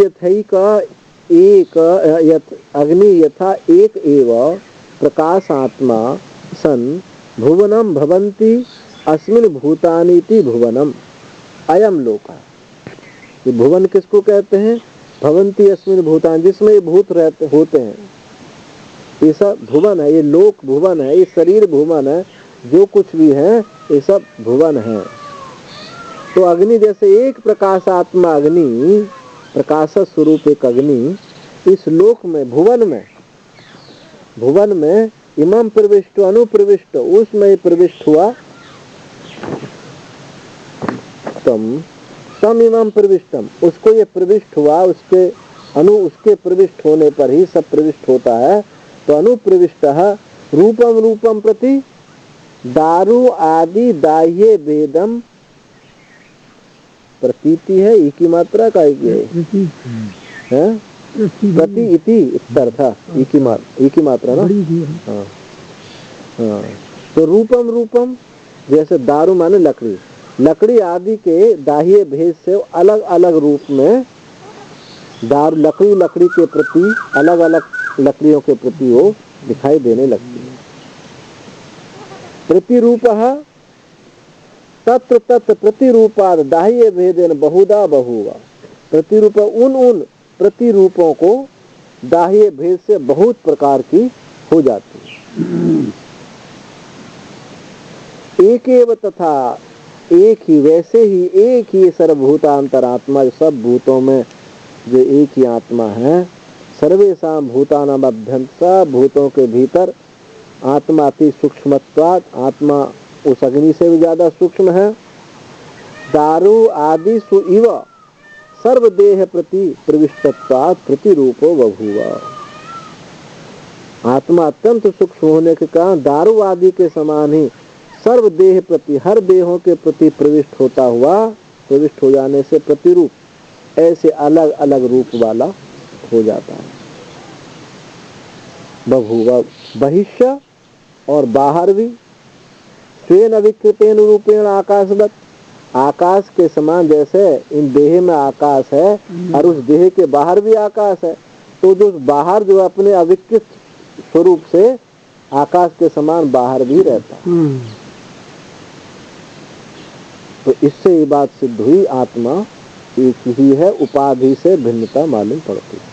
अग्नि यथा एक एव प्रकाशात्मा सन भुवनम भवन्ति अस्मिन् भूतानीति भुवनम अयम लोका। ये भुवन किसको कहते हैं? भवन्ति अस्मिन् भूतान, जिसमें ये भूत रहते होते हैं, ये सब भुवन है। ये लोक भुवन है, ये शरीर भुवन है, जो कुछ भी है ये सब भुवन है। तो अग्नि जैसे एक प्रकाशात्मा अग्नि, प्रकाश स्वरूप एक अग्नि इस लोक में भुवन में इमम प्रविष्ट अनुप्रविष्ट, उसमें प्रविष्ट हुआ, तम इमम प्रविष्टम, उसको ये प्रविष्ट हुआ, उसके प्रविष्ट होने पर ही सब प्रविष्ट होता है। तो अनुप्रविष्ट रूपम रूपम प्रति दारु आदि दाह्य भेदम प्रतीति है, ई की मात्रा का है प्रति इति इत्यर्थ, ई की मात्रा ना। हाँ हाँ, तो रूपम रूपम जैसे दारू माने लकड़ी, लकड़ी आदि के दाह्य भेद से अलग अलग रूप में दारू लकड़ी के प्रति अलग अलग लकड़ियों के प्रति वो दिखाई देने लगती है। प्रतिरूपः तत्र तत्र प्रतिरूपाद दाह्य भेदेन बहुधा बहुवा, प्रतिरूप उन प्रतिरूपों को दाह्य भेद से बहुत प्रकार की हो जाती है। एक एव तथा, एक ही वैसे ही एक ही सर्वभूतांतरात्मा, सब भूतों में जो एक ही आत्मा है, सर्वेषां भूतानाम अभ्यंतर, सब भूतों के भीतर आत्मा अति सूक्ष्मत्वात्, आत्मा उस अग्नि से भी ज्यादा सूक्ष्म है। दारु आदि सु इव सर्वदेह प्रति प्रविष्टत्वात् प्रतिरूपो बभूव। आत्मा अत्यंत सूक्ष्म होने के कारण दारु आदि के समान ही सर्वदेह प्रति, हर देहों के प्रति प्रविष्ट होता हुआ, प्रविष्ट हो जाने से प्रतिरूप ऐसे अलग अलग रूप वाला हो जाता है। बभूव बहिष्य और बाहर भी, स्वेन अविकृतेन रूपेण आकाशवत, आकाश के समान जैसे इन देह में आकाश है और उस देह के बाहर भी आकाश है, तो जो बाहर जो अपने अविकृत स्वरूप से आकाश के समान बाहर भी रहता है। तो इससे ये बात सिद्ध हुई, आत्मा एक ही है, उपाधि से भिन्नता मालूम पड़ती है।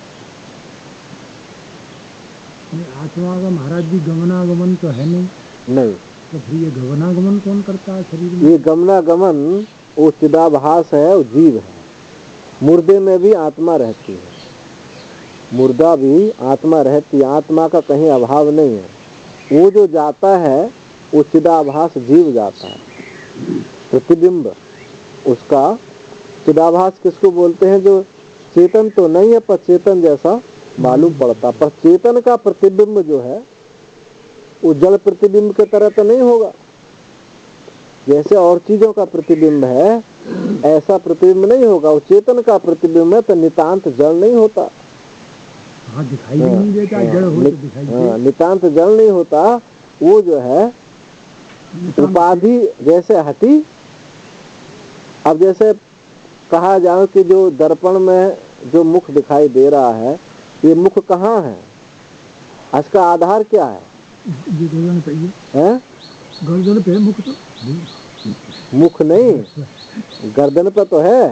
आत्मा का महाराज जी गमनागमन तो है नहीं, तो फिर ये गमनागमन कौन करता है शरीर में? ये गमनागमन वो चिदाभास है, वो जीव है। मुर्दे में भी आत्मा रहती है, मुर्दा भी आत्मा रहती है, आत्मा का कहीं अभाव नहीं है। वो जो जाता है वो चिदाभास जीव जाता है, प्रतिबिंब उसका। चिदाभास किसको बोलते हैं? जो चेतन तो नहीं है पर चेतन जैसा मालूम पड़ता, पर चेतन का प्रतिबिंब जो है वो जल प्रतिबिंब के तरह तो नहीं होगा। जैसे और चीजों का प्रतिबिंब है ऐसा प्रतिबिंब नहीं होगा, वो चेतन का प्रतिबिंब है, तो नितांत जल नहीं होता। हाँ, दिखाई भी नहीं देता, जड़ हो तो दिखाई दे। नितांत जड़ नहीं होता, वो जो है उपाधि जैसे हटी। अब जैसे कहा जाए कि जो दर्पण में जो मुख दिखाई दे रहा है, ये मुख कहाँ है, इसका आधार क्या है? ये गर्दन पे हैं? गर्दन पे मुख तो मुख नहीं, गर्दन पर तो है।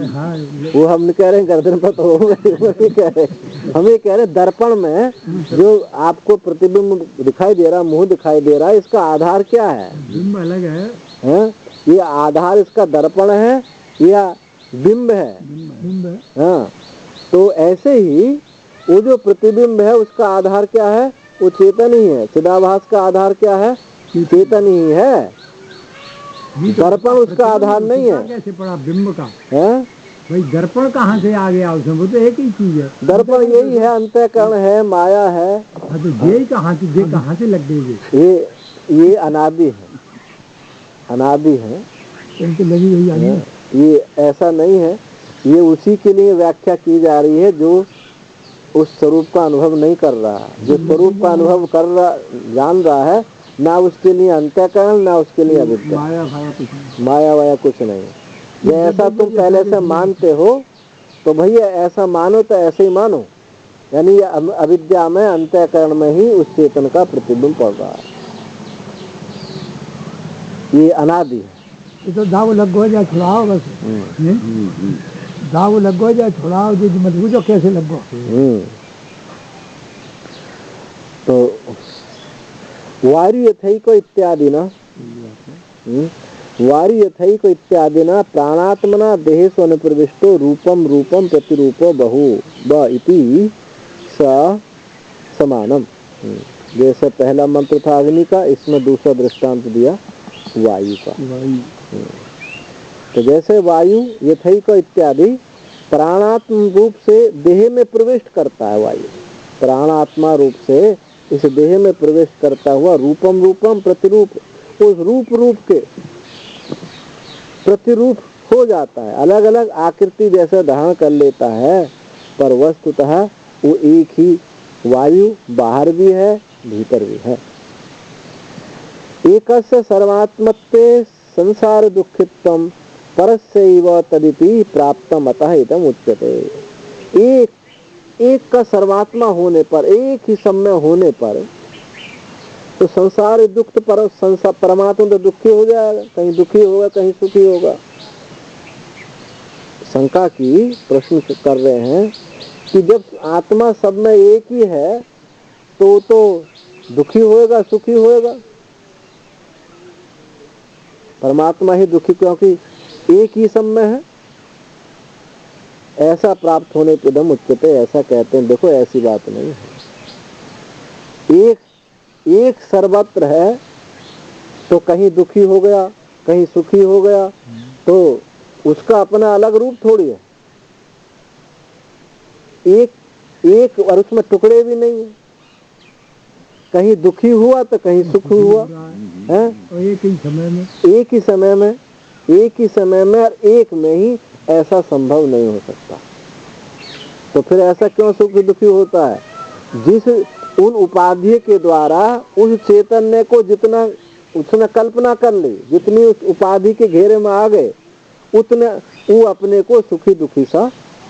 हाँ, वो हम कह रहे हैं गर्दन पर तो वो नहीं कह रहे, हम ये कह रहे हैं दर्पण में जो आपको प्रतिबिंब दिखाई दे रहा, मुंह दिखाई दे रहा है, इसका आधार क्या है? बिंब अलग है, हैं? ये आधार इसका दर्पण है या बिंब है? बिंब है। हाँ, तो ऐसे ही वो जो प्रतिबिंब है उसका आधार क्या है? वो चेतन ही है। चिदाभास का आधार क्या है? चेतन ही है, दर्पण उसका आधार नहीं है। कैसे पड़ा बिंब का? है भाई दर्पण कहाँ से आ गया उसमें? वो तो एक ही चीज है। दर्पण यही है, अंतःकरण है, माया है। हाँ, तो ये कहाँ से लग गई? ये अनादि है, अनादि है। इनकी लगी हुई आदि। ये ऐसा नहीं है, ये उसी के लिए व्याख्या की जा रही है जो उस स्वरूप का अनुभव नहीं कर रहा। जो स्वरूप का अनुभव कर रहा, जान रहा है, ना उसके लिए अंतःकरण, ना उसके लिए अविद्या, माया वाया कुछ नहीं। ये ऐसा तुम पहले से मानते हो तो भैया ऐसा मानो, तो ऐसे ही मानो। यानी ये अविद्या में, अंतःकरण में ही उस चेतन का प्रतिबिंब पड़ रहा है। ये अनादि है। ये तो दाव लग गो जाए छुड़ाओ बस। दाव लग गो जाए छुड़ाओ, जो मत पूछो कैसे लग गो। तो वायु यथैक इत्यादि ना, वायु यथैक इत्यादि ना प्राणात्मना देहेषु अनुप्रविष्टो रूपम रूपम प्रतिरूपो बहु ब इति स समानम। जैसे पहला मंत्र था अग्नि का, इसमें दूसरा दृष्टांत दिया वायु का। तो जैसे वायु यथैक इत्यादि प्राणात्म रूप से देह में प्रवेश करता है, वायु प्राणात्मा रूप से इस देह में प्रवेश करता हुआ रूपम रूपम प्रतिरूप, उस रूप रूप के प्रतिरूप हो जाता है, अलग अलग आकृति जैसे धारण कर लेता है, पर वस्तुतः वो एक ही वायु बाहर भी है भीतर भी है। एकस्य सर्वात्मत्वे संसार दुखित्वम परस्यैव तदिति प्राप्तम अतः इदम उच्यते। एक का सर्वात्मा होने पर, एक ही समय होने पर तो संसार दुख तो परमात्मा तो दुखी हो जाएगा, कहीं दुखी होगा कहीं सुखी होगा। शंका की प्रश्न कर रहे हैं कि जब आत्मा सब में एक ही है तो दुखी होएगा सुखी होएगा? परमात्मा ही दुखी, क्योंकि एक ही सब में है। ऐसा प्राप्त होने के दम उच्चते, ऐसा कहते हैं। देखो ऐसी बात नहीं है, एक सर्वत्र है तो कहीं दुखी हो गया कहीं सुखी हो गया, तो उसका अपना अलग रूप थोड़ी है। एक और उसमें टुकड़े भी नहीं है, कहीं दुखी हुआ तो कहीं सुख हुआ है। एक ही समय में और एक में ही ऐसा संभव नहीं हो सकता। तो फिर ऐसा क्यों सुख दुखी होता है? जिस उन उपाधि के द्वारा उस चैतन्य को जितना उसने कल्पना कर ली, जितनी उस उपाधि के घेरे में आ गए, उतने वो अपने को सुखी दुखी सा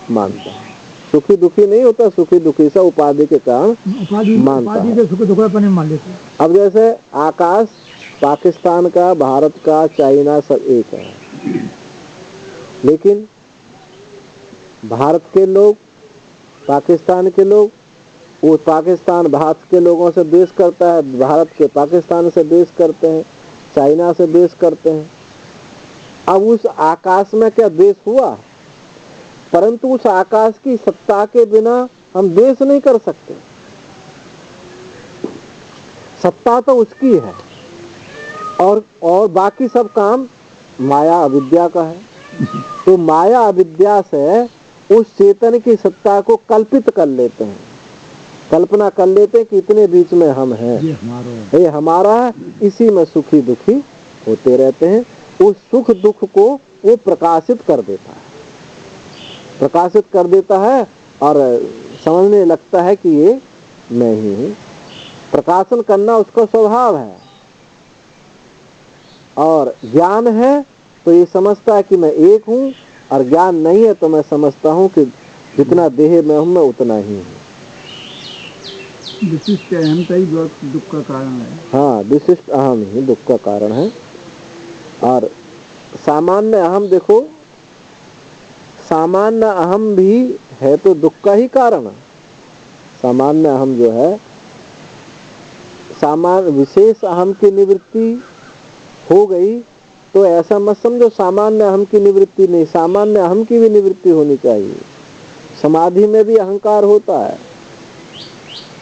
मानता है। सुखी दुखी नहीं होता, सुखी दुखी सा उपाधि के कारण मानता है। अब जैसे आकाश पाकिस्तान का, भारत का, चाइना सब एक है, लेकिन भारत के लोग, पाकिस्तान के लोग, वो पाकिस्तान भारत के लोगों से द्वेष करता है, भारत के पाकिस्तान से द्वेष करते हैं, चाइना से द्वेष करते हैं। अब उस आकाश में क्या द्वेष हुआ? परंतु उस आकाश की सत्ता के बिना हम द्वेष नहीं कर सकते। सत्ता तो उसकी है और बाकी सब काम माया अविद्या का है। तो माया अविद्या से उस चेतन की सत्ता को कल्पित कर लेते हैं, कल्पना कर लेते हैं कि इतने बीच में हम हैं, ये हमारा है, इसी में सुखी दुखी होते रहते हैं। उस सुख दुख को वो प्रकाशित कर देता है और समझने लगता है कि ये मैं ही हूँ। प्रकाशन करना उसका स्वभाव है, और ज्ञान है तो ये समझता है कि मैं एक हूँ, और ज्ञान नहीं है तो मैं समझता हूँ कि जितना देह में हूँ मैं उतना ही हूँ। विशिष्ट अहमता ही दुख का कारण है। हाँ, विशिष्ट अहम ही दुख का कारण है। और सामान्य अहम देखो, सामान्य अहम भी है तो दुख का ही कारण है। सामान्य अहम जो है, सामान्य विशेष अहम की निवृत्ति हो गई तो ऐसा मत समझो सामान्य अहम की निवृत्ति नहीं, सामान्य अहम की भी निवृत्ति होनी चाहिए। समाधि में भी अहंकार होता है।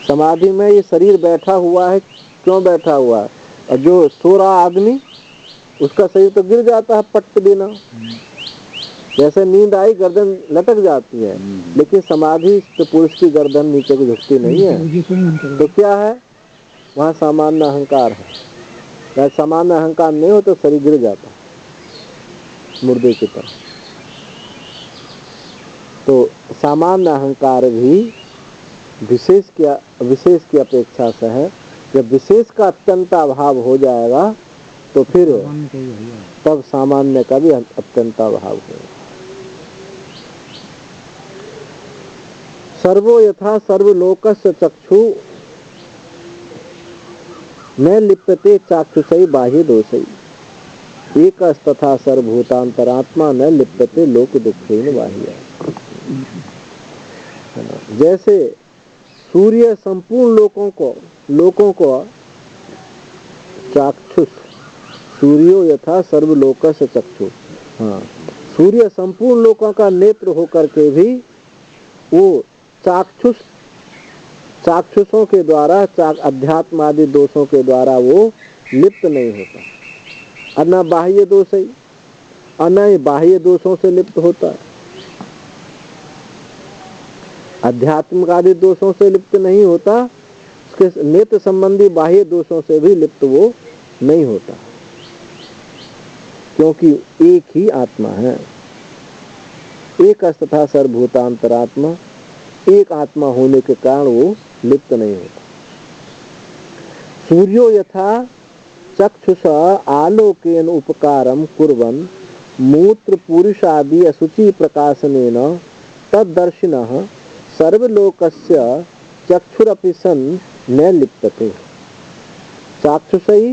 समाधि में ये शरीर बैठा हुआ है, क्यों बैठा हुआ है? और जो सो रहा आदमी, उसका शरीर तो गिर जाता है पट बिना, जैसे नींद आई गर्दन लटक जाती है, लेकिन समाधि तो पुरुष की गर्दन नीचे को झुकती नहीं है। तो क्या है? वहाँ सामान्य अहंकार है। अगर सामान्य अहंकार नहीं हो तो शरीर गिर जाता है मुर्दे की तरह। तो सामान्य अहंकार भी विशेष की अपेक्षा से है। जब विशेष का अत्यंत अभाव हो जाएगा तो फिर तब सामान्य का भी अत्यंत अभाव होगा। सर्वो यथा सर्वलोकस्य चक्षु न लिप्यते चाक्षुषई बाह्य दोषई, एकस्तथा सर्वभूतांतरात्मा न लिप्यते लोक दुखेन बाह्य। जैसे सूर्य संपूर्ण लोकों को चाक्षुष, सूर्यो यथा सर्वलोकस्य चक्षु, हाँ, सूर्य संपूर्ण लोकों का नेत्र होकर के भी वो चाक्षुषों के द्वारा, अध्यात्म आदि दोषों के द्वारा वो लिप्त नहीं होता। न बाह्य दोष ही, न बाह्य दोषों से लिप्त होता है। आध्यात्मिक आदि दोषों से लिप्त नहीं होता, उसके नेत्र संबंधी बाह्य दोषों से भी लिप्त वो नहीं होता, क्योंकि एक ही आत्मा है। एक तथा सर्वभूतांतरात्मा, एक आत्मा होने के कारण वो लिप्त नहीं होता। सूर्यो यथा चक्षुषा आलोकेन उपकारम कुर्वन् मूत्र पुरुषादि असुचि प्रकाशनेन तद्दर्शिनः सर्वलोकस्य चक्षुरपि सन् न लिप्यते। चाक्षुषै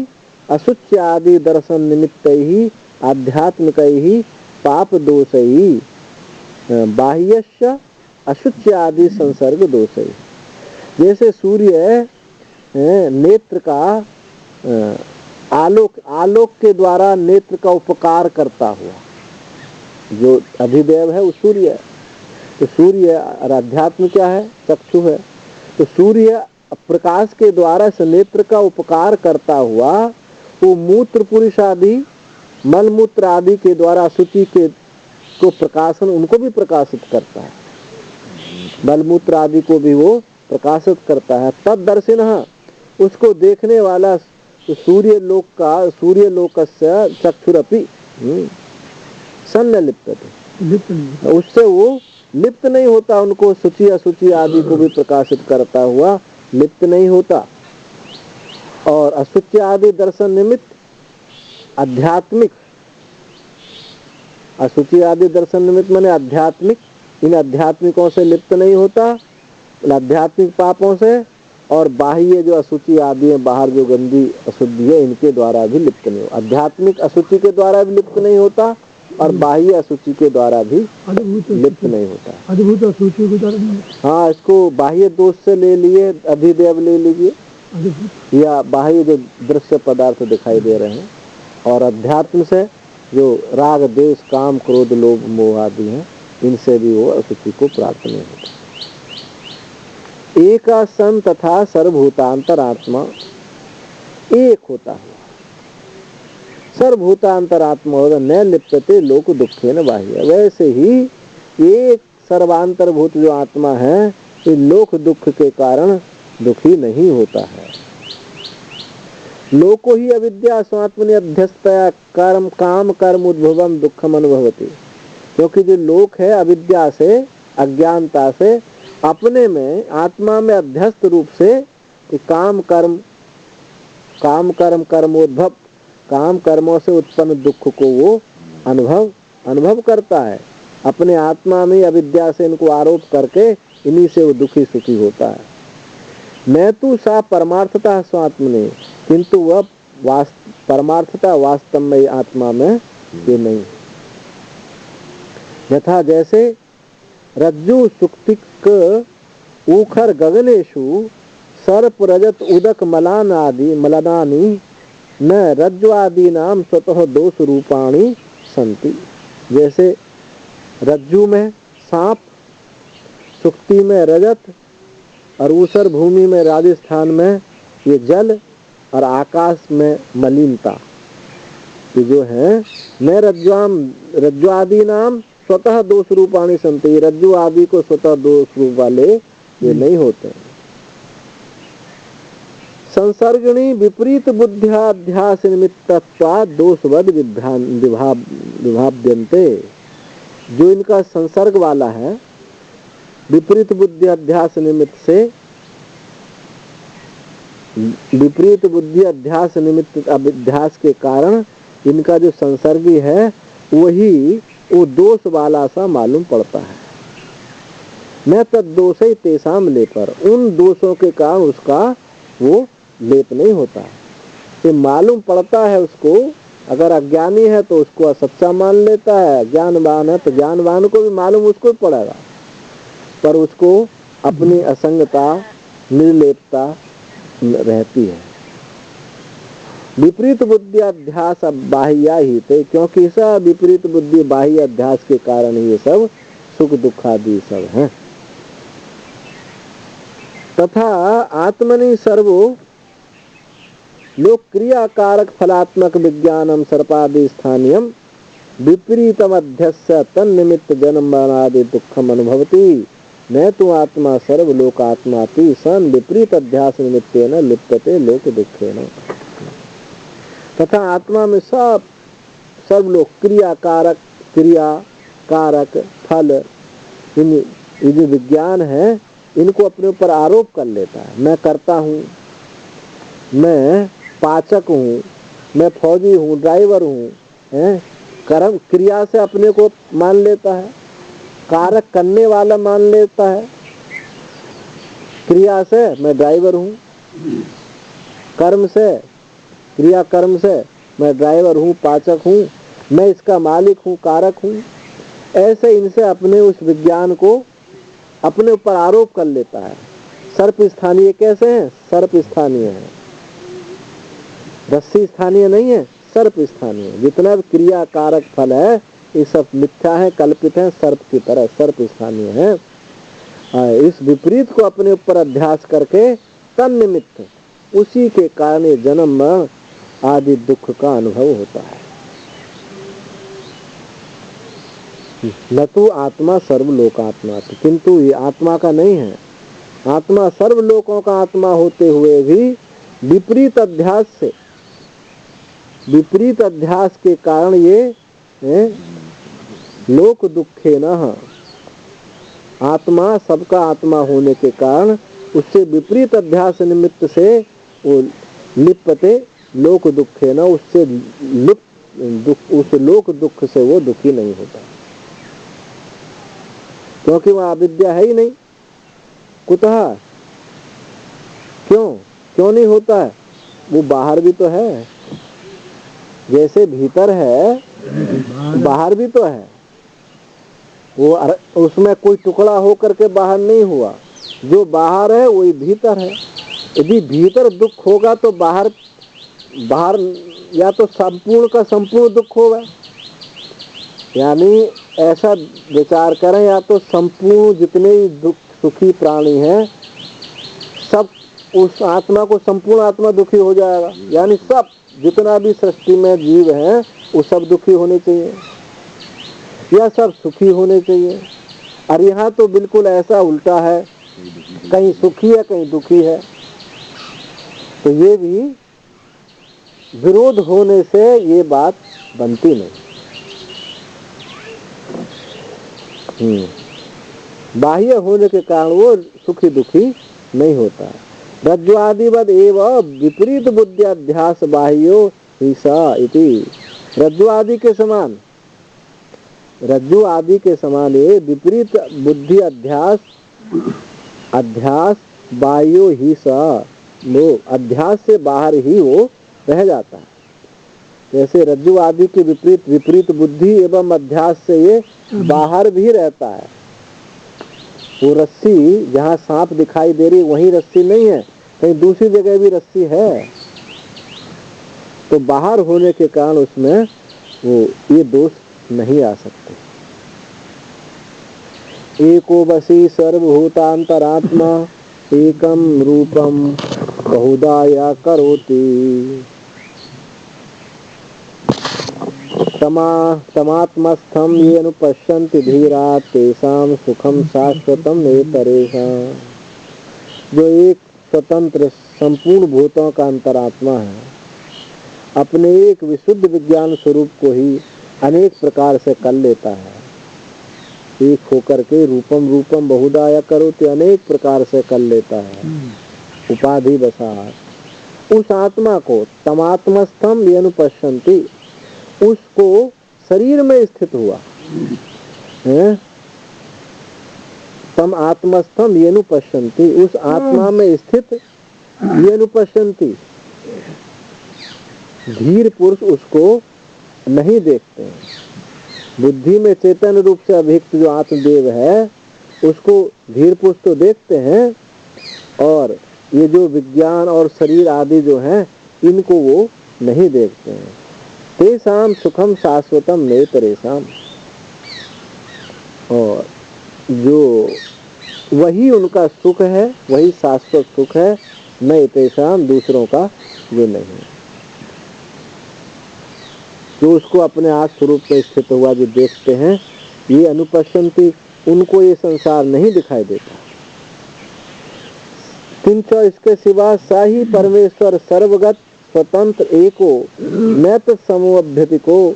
असुच्यादि दर्शन निमित्तैः आध्यात्मिकैः पाप दोषैः बाह्यस्य अशुच्यादि संसर्ग दोषैः। जैसे सूर्य नेत्र का आलोक के द्वारा नेत्र का उपकार करता हुआ जो अधिदेव है वो सूर्य है। तो सूर्य और अध्यात्म क्या है? चक्षु है। तो सूर्य प्रकाश के द्वारा से नेत्र का उपकार करता हुआ वो मूत्र पुरुष आदि, मल मूत्र आदि के द्वारा अशुचि के को प्रकाशन, उनको भी प्रकाशित करता है। मल मूत्र आदि को भी वो प्रकाशित करता है। तद दर्शिनः, उसको देखने वाला सूर्य लोकस्य चक्षुरपि सन्न लिप्यते, उससे वो लिप्त नहीं होता। उनको शुचि अशुचि आदि को भी प्रकाशित करता हुआ लिप्त नहीं होता। और अशुचि आदि दर्शन निमित्त आध्यात्मिक, अशुचि आदि दर्शन निमित्त माने आध्यात्मिक, इन आध्यात्मिकों से लिप्त नहीं होता, आध्यात्मिक पापों से। और बाह्य जो अशुचि आदि है, बाहर जो गंदी अशुद्धि है, इनके द्वारा भी लिप्त नहीं होता। आध्यात्मिक अशुचि के द्वारा भी लिप्त नहीं होता और बाह्य अशुचि के द्वारा भी लिप्त नहीं होता। अद्भुत अशुचि के द्वारा। हाँ, इसको बाह्य दोष से ले लिए, अधिदेव ले लीजिए, या बाह्य जो दृश्य पदार्थ दिखाई दे रहे हैं, और अध्यात्म से जो राग देश काम क्रोध लोभ मोह आदि हैं, इनसे भी वो अशुचि को प्राप्त नहीं होता। एक सन तथा सर्वभूतांतरात्मा, एक होता है सर्वभूतांतरात्मा न लिप्यते लोक दुखेन बाह्य। वैसे ही एक सर्वांतरभूत जो आत्मा है, ये लोक दुख के कारण दुखी नहीं होता है। लोको ही अविद्या स्वात्मनि अध्यस्तया काम कर्म उद्भवम दुखम अनुभवति। क्योंकि जो लोक है अविद्या से, अज्ञानता से अपने में आत्मा में अध्यस्त रूप से काम कर्म कर्मोद्भव काम कर्मों से उत्पन्न दुख को वो अनुभव करता है। अपने आत्मा में अविद्या से इनको आरोप करके इन्हीं से वो दुखी सुखी होता है। मैं तो सा परमार्थता स्वात्मने, किंतु वह परमार्थता वास्तव में आत्मा में ये नहीं। यथा जैसे रज्जु सुक्तिक ऊखर गगनेशु सर्प रजत उदक मलानानि न रज्जु आदि नाम स्वतः दोष रूपाणी संति। जैसे रज्जु में सांप, सुक्ति में रजत और ऊसर भूमि में राजस्थान में ये जल और आकाश में मलिनता, ये जो है न रज्जु आदि नाम स्वतः दोष रूपाणी संति। रज्जु आदि को स्वतः दोष रूप वाले ये नहीं होते। संसर्गणी विपरीत बुद्ध्याध्यास निमित्तत्वात् दोषवद विभाव्यन्ते। जो इनका संसर्ग वाला है, विपरीत बुद्धि अध्यास निमित्त से, विपरीत बुद्धि अध्यास निमित्त अभ्यास के कारण इनका जो संसर्गी है वही वो दोष वाला सा मालूम पड़ता है। न तद्दोष तेसाम लेपर, उन दोषों के कारण उसका वो लेप नहीं होता। ये मालूम पड़ता है उसको। अगर अज्ञानी है तो उसको असच्चा मान लेता है, ज्ञानवान है तो ज्ञानवान को भी मालूम उसको पड़ेगा, पर उसको अपनी असंगता निर्लेपता रहती है। विपरीत बुद्धि अध्यास बाह्या ही थे, क्योंकि सब विपरीत बुद्धि बाह्य अध्यास के कारण ये सब सुख दुख आदि सब हैं। तथा आत्मनि सर्वो लोक क्रिया कारक फलात्मक विज्ञानम सर्पादि स्थानीयम विपरीतम अध्यस्य तन्निमित्त जन्म मरणादि दुखम अनुभवती। न तो आत्मा सर्वलोकात्माति सन विपरीत अध्यास निमित्तेन लिप्यते लोक दुखेन। तथा आत्मा में सब सर्वलोक क्रिया कारक फल, ये जो विज्ञान है इनको अपने ऊपर आरोप कर लेता है। मैं करता हूँ, मैं पाचक हूँ, मैं फौजी हूँ, ड्राइवर हूँ, कर्म क्रिया से अपने को मान लेता है, कारक करने वाला मान लेता है। क्रिया से मैं ड्राइवर हूँ, कर्म से क्रिया कर्म से मैं ड्राइवर हूँ, पाचक हूँ, मैं इसका मालिक हूँ, कारक हूँ। ऐसे इनसे अपने उस विज्ञान को अपने ऊपर आरोप कर लेता है। सर्प स्थानीय कैसे हैं? सर्प स्थानीय है, रस्सी स्थानीय नहीं है, सर्प स्थानीय। जितना भी क्रिया कारक फल है ये सब मिथ्या है, कल्पित है, सर्प की तरह सर्प स्थानीय है। इस विपरीत को अपने ऊपर अध्यास करके तन्निमित्त उसी के कारण जन्म मरण आदि दुख का अनुभव होता है। न तो आत्मा सर्वलोकात्मा, किंतु ये आत्मा का नहीं है। आत्मा सर्वलोकों का आत्मा होते हुए भी विपरीत अध्यास से, विपरीत अध्यास के कारण ये लोक दुखे न, आत्मा सबका आत्मा होने के कारण उससे विपरीत अध्यास निमित्त से वो लिप्यते लोक दुखे न, उससे लिप्त उस लोक दुख से वो दुखी नहीं होता, क्योंकि वह अविद्या है ही नहीं। कुतः क्यों नहीं होता है? वो बाहर भी तो है, जैसे भीतर है बाहर भी तो है। वो उसमें कोई टुकड़ा हो करके बाहर नहीं हुआ, जो बाहर है वही भीतर है। यदि भीतर दुख होगा तो बाहर या तो संपूर्ण का संपूर्ण दुख होगा, यानी ऐसा विचार करें, या तो संपूर्ण जितने दुख सुखी प्राणी हैं सब उस आत्मा को संपूर्ण आत्मा दुखी हो जाएगा, यानी सब जितना भी सृष्टि में जीव हैं वो सब दुखी होने चाहिए या सब सुखी होने चाहिए। और यहाँ तो बिल्कुल ऐसा उल्टा है, कहीं सुखी है कहीं दुखी है। तो ये भी विरोध होने से ये बात बनती नहीं। बाह्य होने के कारण वो सुखी दुखी नहीं होता है। रज्ज्वादिवद एव विपरीत बुद्धि अध्यास बाह्यो ही स इति। रज्जु आदि के समान, रज्जु आदि के समान ये विपरीत बुद्धि अध्यास बाह्यो ही स, वो अध्यास से बाहर ही वो रह जाता है। जैसे रज्जु आदि के विपरीत विपरीत बुद्धि एवं अध्यास से ये बाहर भी रहता है। वो रस्सी जहाँ सांप दिखाई दे रही वहीं रस्सी नहीं है, कहीं दूसरी जगह भी रस्सी है। तो बाहर होने के कारण उसमें वो ये दोष नहीं आ सकते। एको वशी सर्वभूतांतरात्मा एकम रूपम बहुधा या करोति। तमात्मस्थम येन पश्यन्ति धीरा तेषां सुखम शाश्वतम नेतरेषां। जो एक स्वतंत्र संपूर्ण भूतों का अंतरात्मा है, अपने एक विशुद्ध विज्ञान स्वरूप को ही अनेक प्रकार से कर लेता है। एक होकर के रूपम रूपम बहुधा या करोति अनेक प्रकार से कर लेता है उपाधि वशात। उस आत्मा को तमात्मस्थम येन पश्यन्ति, उसको शरीर में स्थित हुआ है। तम आत्मस्थम येनु पश्यन्ति, उस आत्मा में स्थित येनु पश्यन्ति, धीर पुरुष उसको नहीं देखते हैं। बुद्धि में चेतन रूप से अभिक्त जो आत्मदेव है उसको धीर पुरुष तो देखते हैं, और ये जो विज्ञान और शरीर आदि जो हैं इनको वो नहीं देखते हैं। तेषां सुखम शाश्वतम नेतरेषां, और जो वही उनका सुख है, वही शाश्वत सुख है, नेतरेषां दूसरों का जो नहीं। जो उसको अपने आत्म स्वरूप में स्थित हुआ जो देखते हैं, ये अनुपश्यन्ति, उनको ये संसार नहीं दिखाई देता। किंच इसके सिवा साही परमेश्वर सर्वगत स्वतंत्र एको न तत्समोऽभ्यति को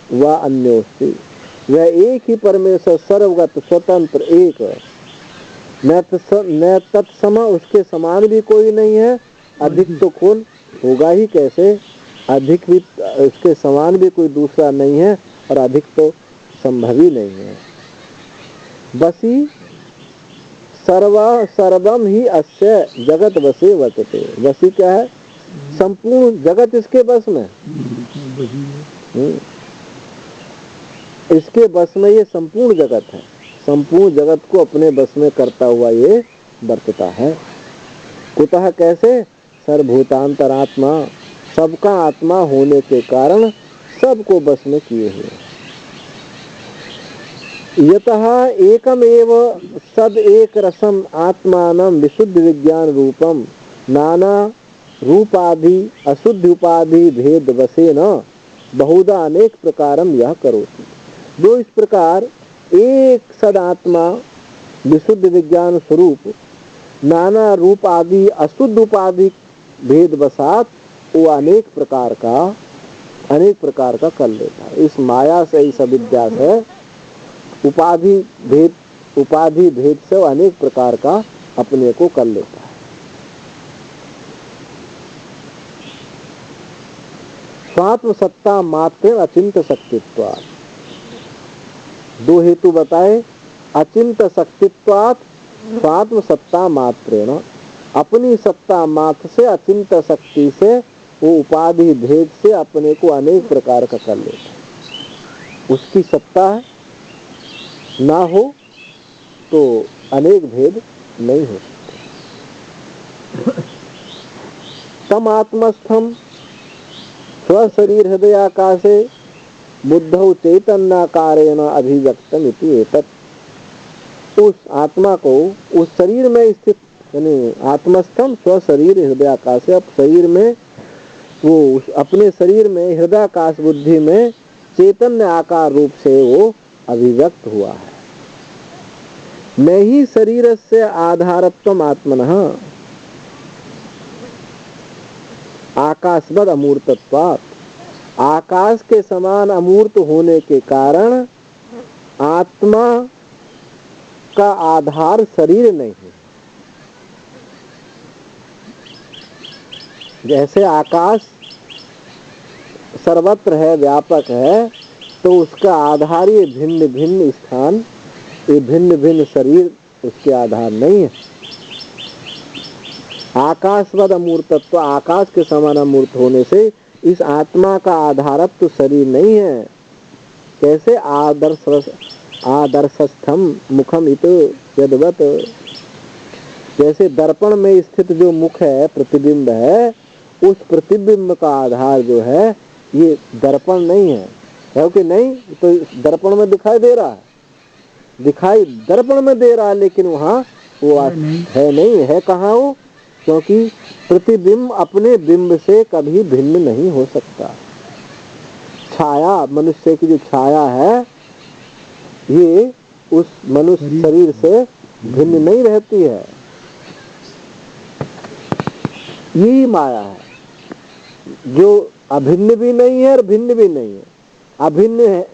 व अन्योस्ति। वह एक ही परमेश्वर सर्वगत स्वतंत्र एक, न तत्सम उसके समान भी कोई नहीं है, अधिक तो कौन होगा ही कैसे, अधिक भी उसके समान भी कोई दूसरा नहीं है, और अधिक तो संभव ही नहीं है। बसी सर्वम ही अस्य जगत वसे वर्तते। वसी क्या है? संपूर्ण जगत इसके बस में, इसके बस में ये संपूर्ण जगत है। संपूर्ण जगत को अपने बस में करता हुआ ये वर्तता है। कुतः कैसे? सर्वभूतांतरात्मा, सबका आत्मा होने के कारण सबको बस में किए हुए। यतः एकमेव सद एक रसम आत्मानं विशुद्ध विज्ञान रूपम नाना रूपाधि अशुद्ध उपाधि भेद वसे न बहुधा अनेक प्रकारम यह करोति। जो इस प्रकार एक सदात्मा विशुद्ध विज्ञान स्वरूप नाना रूप आदि अशुद्ध उपाधि भेद वसात वो अनेक प्रकार का कर लेता है। इस माया से, इस अविद्या से, उपाधि भेद से अनेक प्रकार का अपने को कर लेता है। स्वात्म सत्ता मात्र अचिंत शक्तित्वात्। दो हेतु बताए। अचिंत शक्तित्वात् स्वात्म सत्ता मात्रेण, अपनी सत्ता मात्र से, अचिंत शक्ति से, वो उपाधि भेद से अपने को अनेक प्रकार का कर लेता है। उसकी सत्ता है, ना हो तो अनेक भेद नहीं हो सकते। तम आत्मस्थम स्वशरीर हृदय आकाशे बुद्धौ चैतन्याकारेण अभिव्यक्तम इति एतत्। उस आत्मा को उस शरीर में स्थित, यानी आत्मस्थम स्वशरीर हृदय आकाशे, अब शरीर में वो अपने शरीर में हृदयाकाश बुद्धि में चैतन्य आकार रूप से वो अभिव्यक्त हुआ है। न ही शरीर से आधारत्वम आत्मनः आकाशवद अमूर्तत्वात्। आकाश के समान अमूर्त होने के कारण आत्मा उसका आधार शरीर नहीं है। जैसे आकाश सर्वत्र है, व्यापक है, तो उसका आधार ये भिन्न भिन्न स्थान, ये भिन्न भिन्न शरीर उसके आधार नहीं है। आकाशवद अमूर्तत्व, आकाश के समान अमूर्त होने से इस आत्मा का आधारत्व शरीर नहीं है। कैसे आदर्शस्थम मुखम इत यदवत, जैसे दर्पण में स्थित जो मुख है, प्रतिबिंब है, उस प्रतिबिंब का आधार जो है ये दर्पण नहीं है। क्योंकि नहीं तो दर्पण में दिखाई दे रहा है, दिखाई दर्पण में दे रहा है, लेकिन वहाँ वो है नहीं है। कहाँ वो? क्योंकि प्रतिबिंब अपने बिंब से कभी भिन्न नहीं हो सकता। छाया, मनुष्य की जो छाया है, ये उस मनुष्य शरीर से भिन्न नहीं रहती है। यही माया है जो अभिन्न भी नहीं है और भिन्न भी नहीं है। अभिन्न है,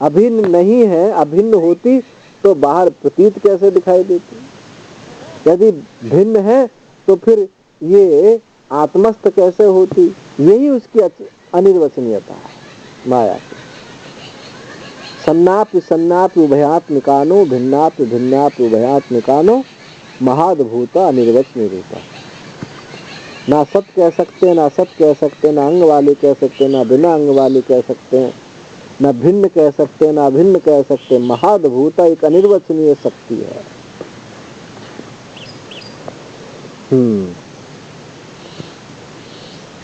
अभिन्न नहीं है, अभिन्न होती तो बाहर प्रतीत कैसे दिखाई देती? यदि भिन्न है तो फिर ये आत्मस्थ कैसे होती? यही उसकी अनिर्वचनीयता है माया की। सन्नापि सन्नापि उभयात्मिकानो भिन्नापि भिन्नापि उभयात्मिकानो महाद्भूता अनिर्वचनीय रूपा। ना सत कह सकते, ना सत कह सकते, ना अंग वाले कह सकते, ना बिना अंग वाले कह सकते हैं, ना भिन्न कह सकते, ना भिन्न कह सकते। महाद्भूता एक अनिर्वचनीय शक्ति है।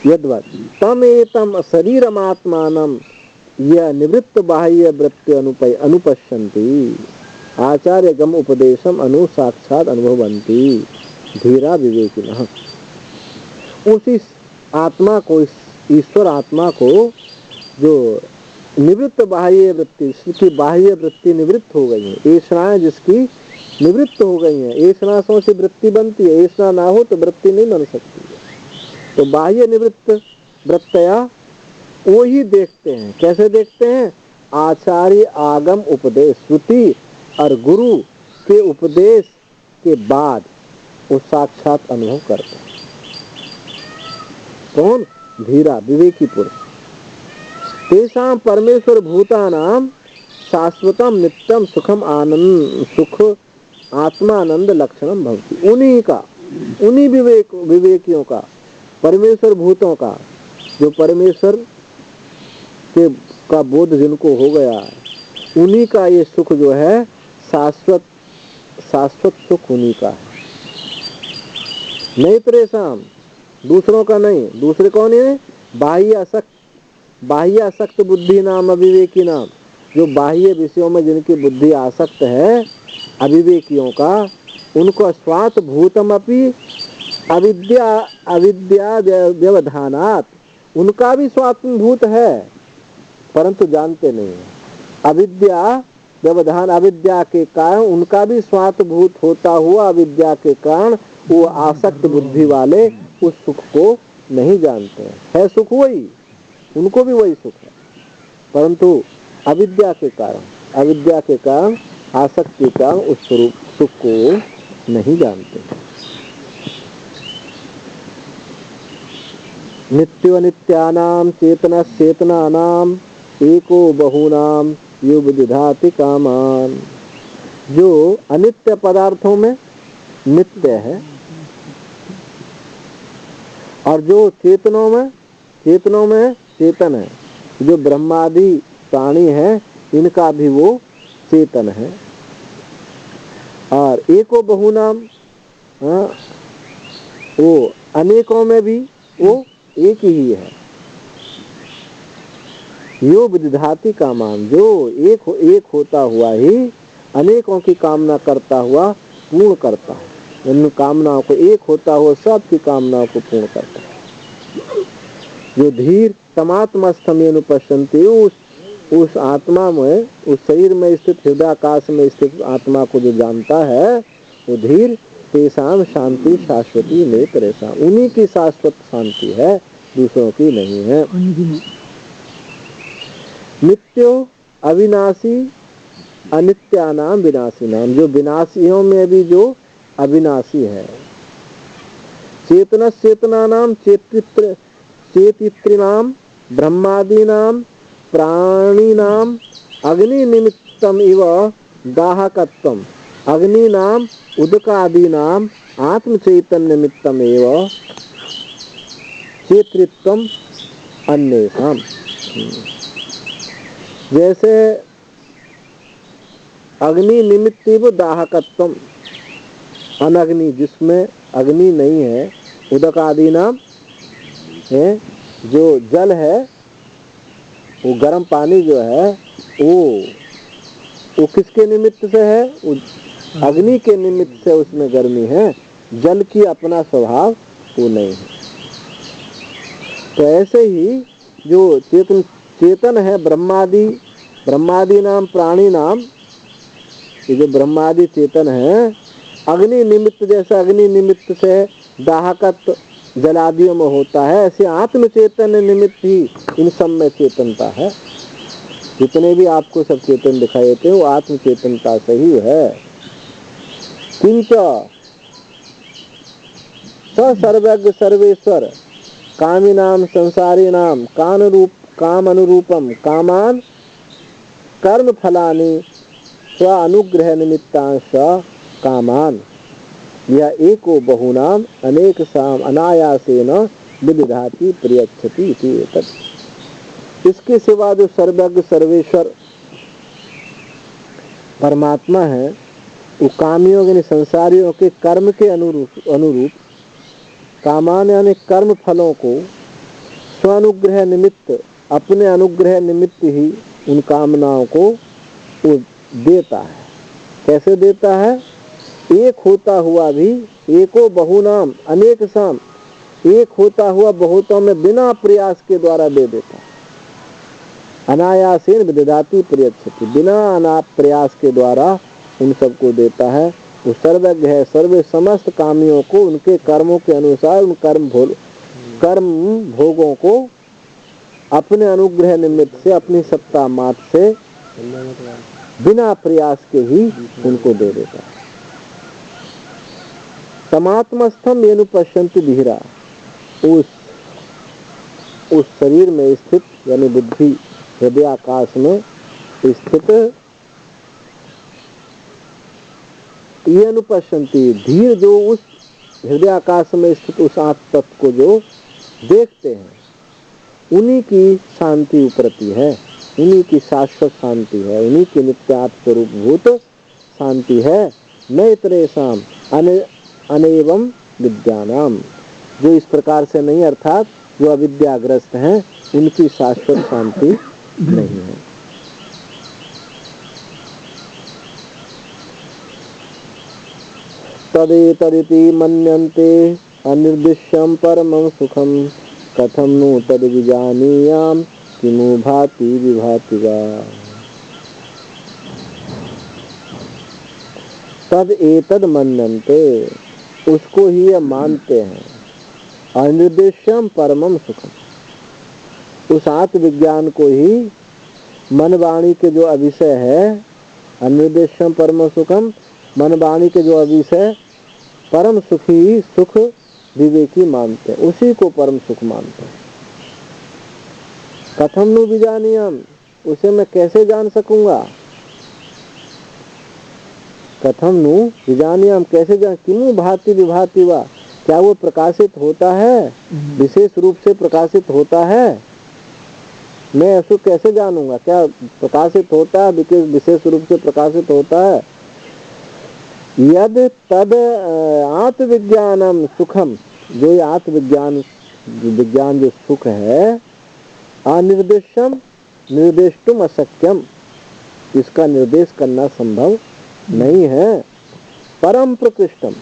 यद्वत् तम एतम शरीरमात्मानं यह निवृत्त बाह्य वृत्ति अनुपश्यन्ति आचार्य गम उपदेशम अनु साक्षात अनुभवन्ति धीरा विवेकिनः। उसी आत्मा को, ईश्वर आत्मा को, जो निवृत्त बाह्य वृत्ति, जिसकी बाह्य वृत्ति निवृत्त हो गई है, ऐषणाएं जिसकी निवृत्त हो गई हैं, ऐषणाओं से वृत्ति बनती है, ऐषणा ना हो तो वृत्ति नहीं बन सकती है। तो बाह्य निवृत्त वृत्तया वो ही देखते हैं। कैसे देखते हैं? आचार्य आगम उपदेश, श्रुति और गुरु के उपदेश के बाद वो साक्षात अनुभव करते हैं। कौन? धीरा विवेकी पुरुष। तेषां परमेश्वर भूतानां शाश्वतम नित्यम सुखम आनंद सुख आत्मानंद लक्षणम भवति। उन्हीं का, उन्हीं विवेकियों का, परमेश्वर भूतों का, जो परमेश्वर के का बोध जिनको हो गया है, उन्हीं का ये सुख जो है शाश्वत, शाश्वत सुख उन्हीं का है। नहीं परेशान, दूसरों का नहीं। दूसरे कौन है? बाह्य आसक्त बुद्धि नाम अविवेकी नाम, जो बाह्य विषयों में जिनकी बुद्धि आसक्त है, अविवेकियों का, उनको स्वात भूतम अपि अविद्या व्यवधानात्, उनका भी स्वात्मभूत है परंतु जानते नहीं है। अविद्या व्यवधान, अविद्या के कारण उनका भी स्वात्मभूत होता हुआ, अविद्या के कारण वो आसक्त बुद्धि वाले उस सुख को नहीं जानते हैं। है सुख वही, उनको भी वही सुख है, परंतु अविद्या के कारण आसक्ति के कारण उस स्वरूप सुख को नहीं जानते। नित्यो नित्यानाम चेतना चेतनानाम एको बहुनाम यो विदधाति कामान। जो अनित्य पदार्थों में नित्य है और जो चेतनों में चेतन है, जो ब्रह्मादि प्राणी है इनका भी वो चेतन है। और एको बहुनाम, वो अनेकों में भी वो एक ही है। यो विदधाति कामान, जो एक होता हुआ ही अनेकों की कामना करता हुआ पूर्ण करता है। इन कामनाओं को, एक होता हुआ सबकी कामनाओं को पूर्ण करता है। जो धीर तमात्मस्थम अनुपश्यन्ति, उस आत्मा में, उस शरीर में स्थित हृदयाकाश में स्थित आत्मा को जो जानता है, वो धीर तेषाम शांति शाश्वती नहीं परेशान, उन्हीं की शाश्वत शांति है, दूसरों की नहीं है। नित्यो अविनाशी अनित्यानाम विनाशिनाम, जो विनाशियों में भी जो अविनाशी है। चेतन चेतनानाम चेतित्रिनाम ब्रह्मादीनाम प्राणीनाम अग्नि निमित्तम इव दाहकत्वम अग्निनाम उदकादीनाम आत्म चैतन्य निमित्तम एव चेतृत्वम अन्येषाम। जैसे अग्नि निमित्तिव दाहकत्वम, अनग्नि जिसमें अग्नि नहीं है, उदकादि नाम है जो जल है, वो गर्म पानी जो है वो किसके निमित्त से है? वो अग्नि के निमित्त से उसमें गर्मी है, जल की अपना स्वभाव वो नहीं है। तो ऐसे ही जो चेतन है ब्रह्मादि नाम प्राणी नाम, ये जो ब्रह्मादि चेतन है अग्नि निमित्त, जैसा अग्नि निमित्त से दाहकत्व जलादियों में होता है, ऐसे आत्म चैतन्य निमित्त ही इन सब में चेतनता है। जितने भी आपको सब चेतन दिखाई देते हैं वो आत्म चेतनता से ही है। किंच स सर्वज्ञ सर्वेश्वर कामिनाम संसारिणाम काम अनुरूपम कामान कर्म फलानि स्व अनुग्रह निमित्तांश कामान, यह एको बहुनाम अनेक साम अनायासेन विदधाति प्रयच्छति इति एतत्। इसके सिवा जो सर्वज्ञ सर्वेश्वर परमात्मा है, वो कामियों यानी संसारियों के कर्म के अनुरूप कामान यानी कर्म फलों को स्वानुग्रह निमित्त, अपने अनुग्रह निमित्त ही उन कामनाओं को वो देता है। कैसे देता है? एक होता हुआ भी, एको बहुनाम अनेक साम, एक होता हुआ बहुतों में बिना प्रयास के द्वारा दे देता है। अनायासेन विदधाति प्रयच्छति, बिना प्रयास के द्वारा उन सबको देता है। वो सर्वज्ञ है, सर्वे समस्त कामियों को उनके कर्मों के अनुसार उन कर्म भोगों को अपने अनुग्रह निमित्त से, अपनी सत्ता मात्र से, बिना प्रयास के ही उनको दे देता है। समात्मस्थम येनु पश्यन्ति धीरा, उस शरीर में स्थित यानी बुद्धि हृदय आकाश में स्थित ये अनुपश्यन्ति, धीर जो उस हृदय आकाश में स्थित उस आत्म तत्व को जो देखते हैं, उन्हीं की शांति उपरती है, उन्हीं की शाश्वत शांति है, उन्हीं की नित्यात्म स्वरूप भूत शांति है। न इतरेषाम अनेवम विद्यानाम, जो इस प्रकार से नहीं, अर्थात जो अविद्याग्रस्त हैं उनकी शाश्वत शांति नहीं है। तदेतदिति मन्यन्ते अनिर्दिश्यं परमं सुखं कथं नु तद् विजानीयाम किमु भाति विभाति वा। तद एतद मन्यन्ते, उसको ही ये मानते हैं। अनिर्दिश्यम परमम सुखम, उस आत्मविज्ञान को ही मन वाणी के जो अविषय है, अनिर्दिश्यम परम सुखम, मन वाणी के जो अविषय परम सुखी सुख विवेकी मानते हैं, उसी को परम सुख मानते हैं। कथम नु विजानीयम, उसे मैं कैसे जान सकूंगा? कथम नु विजानीयम, कैसे जान? किमु भाति विभाति वा, क्या वो प्रकाशित होता है, विशेष रूप से प्रकाशित होता है? मैं उसको कैसे जानूंगा? क्या प्रकाशित होता है, विशेष रूप से प्रकाशित होता है? यद तद आत्मविज्ञानम सुखम, जो ये आत्मविज्ञान जो सुख है, अनिर्देशम निर्देष्टुम अशक्यम, इसका निर्देश करना संभव नहीं है। परम प्रकृष्टम,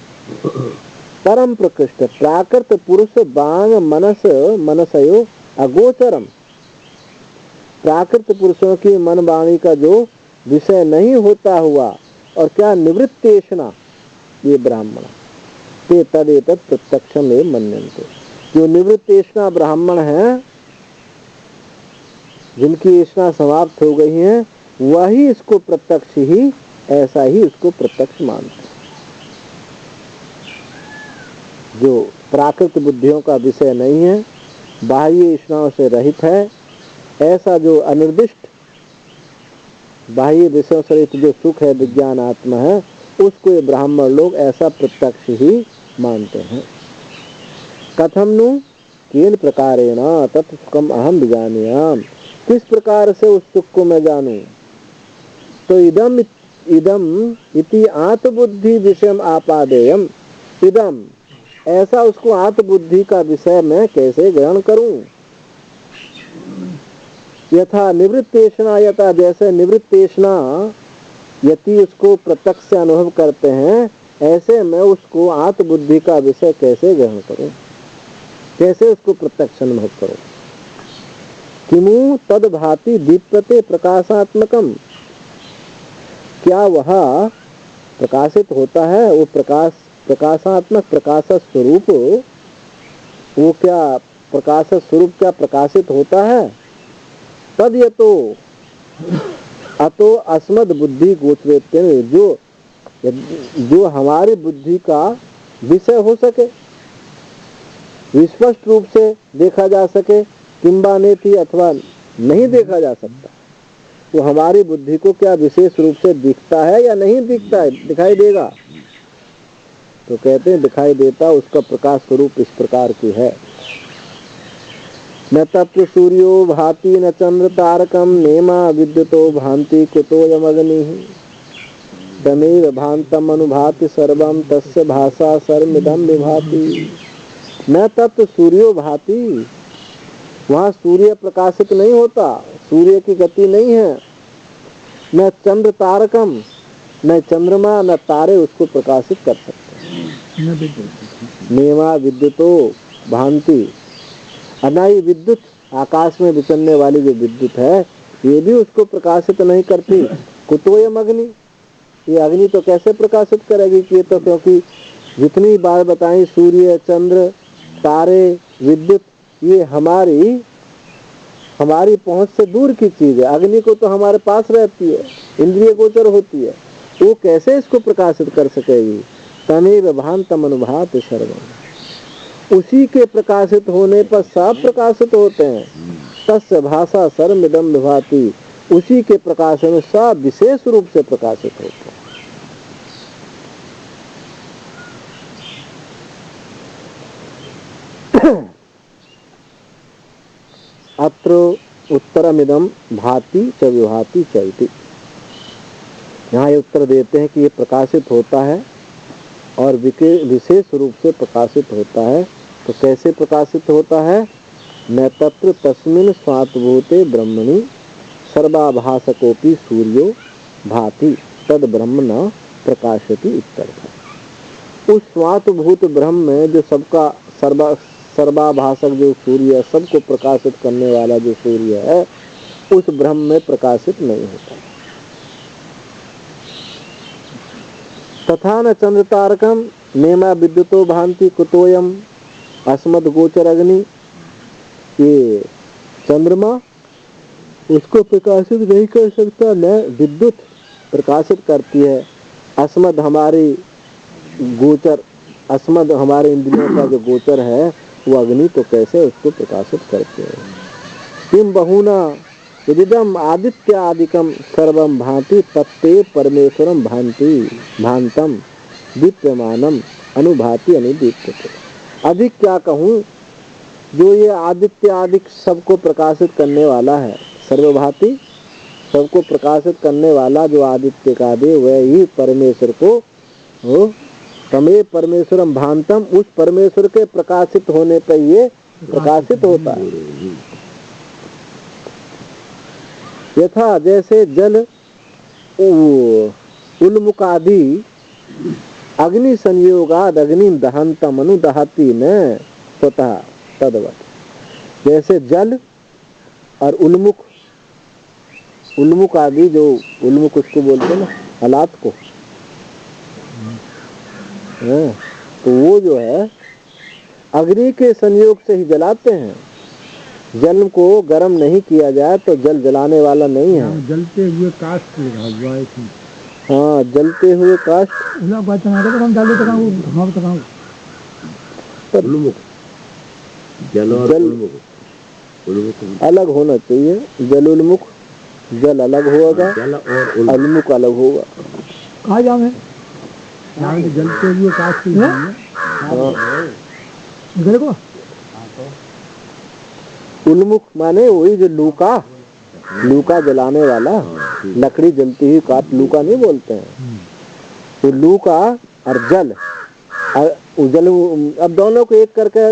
परम प्रकृष्ट प्राकृत पुरुष बांग मनसयो अगोचरम, प्राकृत पुरुषों की मन वाणी का जो विषय नहीं होता हुआ, और क्या निवृत्तेषणा, ये ब्राह्मण ते तदेतत् प्रत्यक्षम में मन्यन्ते, जो निवृत्तेषणा ब्राह्मण हैं, जिनकी ऐसा समाप्त हो गई है, वही इसको प्रत्यक्ष ही, ऐसा ही उसको प्रत्यक्ष मानते हैं। जो प्राकृत बुद्धियों का विषय नहीं है, बाह्य इच्छाओं से रहित है, ऐसा जो अनिर्दिष्ट बाह्य विषयों से रहित जो सुख है, विज्ञान आत्मा है, उसको ये ब्राह्मण लोग ऐसा प्रत्यक्ष ही मानते हैं। कथम नु केन प्रकारेण तत् सुखम अहम विजानीयाम, किस प्रकार से उस सुख को मैं जानूं? तो इदम इति आत्मबुद्धि विषयम आपादेयम, इदम ऐसा उसको आत्मबुद्धि का विषय मैं कैसे ग्रहण करूं? यथा निवृत्तेषणा, यथा जैसे निवृत्तेषणा यति उसको प्रत्यक्ष से अनुभव करते हैं, ऐसे मैं उसको आत्मबुद्धि का विषय कैसे ग्रहण करूं, कैसे उसको प्रत्यक्ष अनुभव करूं? किमु तद भाति दीप्यते प्रकाशात्मकम, क्या वह प्रकाशित होता है? वो प्रकाशात्मक प्रकाश स्वरूप, वो क्या प्रकाश स्वरूप क्या प्रकाशित होता है? तद यतो अतो अस्मद बुद्धि गोचरेत्य, जो हमारी बुद्धि का विषय हो सके, विस्पष्ट रूप से देखा जा सके, किंबा नेति अथवा नहीं देखा जा सकता, वो हमारी बुद्धि को क्या विशेष रूप से दिखता है या नहीं दिखता है, दिखाई देगा? तो कहते हैं दिखाई देता, उसका प्रकाश स्वरूप इस प्रकार की है। न तत्र सूर्यो भाति न चंद्र तारकम नेमा विद्युतो भांति कुतोयमग्निः तमेव भांतम अनुभाति सर्वम तस्य भाषा सर्वमिदं विभाति। न तत्र सूर्यो भाति, वहाँ सूर्य प्रकाशित नहीं होता, सूर्य की गति नहीं है। न चंद्र तारकम, न चंद्रमा न तारे उसको प्रकाशित कर सकते। नेमा विद्युतो भांति, अनाई विद्युत, आकाश में विचरने वाली जो विद्युत है, ये भी उसको प्रकाशित नहीं करती। कुतोयम अग्नि, ये अग्नि तो कैसे प्रकाशित करेगी? कि ये तो क्योंकि जितनी बार बताएं सूर्य चंद्र तारे विद्युत, ये हमारी पहुंच से दूर की चीज है। अग्नि को तो हमारे पास रहती है, इंद्रिय गोचर होती है, वो कैसे इसको प्रकाशित कर सकेगी? तमेव भांतम अनुभाति सर्वम, उसी के प्रकाशित होने पर सब प्रकाशित होते हैं। तस्य भाषा सर्वमिदं विभाति, उसी के प्रकाश में सब विशेष रूप से प्रकाशित होते हैं। अत्र उत्तरमिदं भाति च विभाति च इति, यहाँ ये उत्तर देते हैं कि ये प्रकाशित होता है और विशेष रूप से प्रकाशित होता है। तो कैसे प्रकाशित होता है? न तत्र तस्मिन् स्वात्भूते ब्रह्मणि सर्वाभासकोपि सूर्यो भाति तद ब्रह्म न प्रकाशति इत्यर्थ। उस स्वात्भूत ब्रह्म में जो सबका सर्वाभासक जो सूर्य, सबको प्रकाशित करने वाला जो सूर्य है, उस ब्रह्म में प्रकाशित नहीं होता। तथा न चंद्र तारकम नेमा विद्युतो भांति कुतोयम अस्मद गोचर अग्नि, ये चंद्रमा उसको प्रकाशित नहीं कर सकता, न विद्युत प्रकाशित करती है। अस्मद हमारी गोचर, अस्मद हमारे इंद्रियों का जो गोचर है, वो अग्नि तो कैसे उसको प्रकाशित करते हैं? किम बहुना यदिदम आदित्यादिकम सर्वम भांति तत्ते परमेश्वरम भांति भांतम दीप्यमानम अनुभाति अनुदीप्यते। अधिक क्या कहूँ, जो ये आदित्य आदिक सबको प्रकाशित करने वाला है, सर्वभाति सबको प्रकाशित करने वाला जो आदित्य का देव, वह ही परमेश्वर को तमेव परमेश्वरम भांतम, उस परमेश्वर के प्रकाशित होने पर ये प्रकाशित होता है। यथा जैसे जल उल्मुकादि अग्नि संयोगाद अग्नि दहंतम अनुदहती न स्वतः तद्वत्, जैसे जल और उल्मुख आदि, जो उल्मुख उसको बोलते हैं ना, हालात को, तो वो जो है अग्नि के संयोग से ही जलाते हैं। जल को गर्म नहीं किया जाए तो जल जलाने वाला नहीं है। जलते हुए काष्ठ लिखा हुआ है इसमें। हाँ, जलते हुए काष्ठ। हम डाले तो हम तो जल अलग होना चाहिए। जल उन्मुख, जल अलग होगा, जल और उन्मुख अलग होगा। कहा जावे जलते हुए काष्ठ देखो। उन्मुख माने वही जो लूका जलाने वाला, लकड़ी जलती हुई काट लूका नहीं बोलते हैं। तो लूका और जल, अब दोनों को एक करके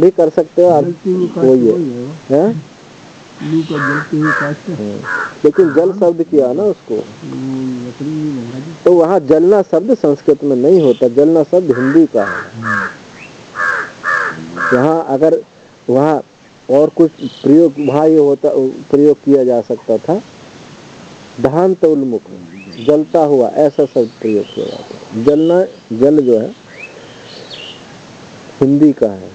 भी कर सकते हो आप। वही है लूका जलती हुई काष्ठ। लेकिन जल शब्द किया ना उसको। तो वहाँ जलना शब्द संस्कृत में नहीं होता, जलना शब्द हिंदी का है। यहाँ अगर वहाँ और कुछ प्रयोग वहाँ ये होता, प्रयोग किया जा सकता था, दहांत उन्मुख, जलता हुआ, ऐसा शब्द प्रयोग किया जाता है। जलना, जल जो है हिंदी का है,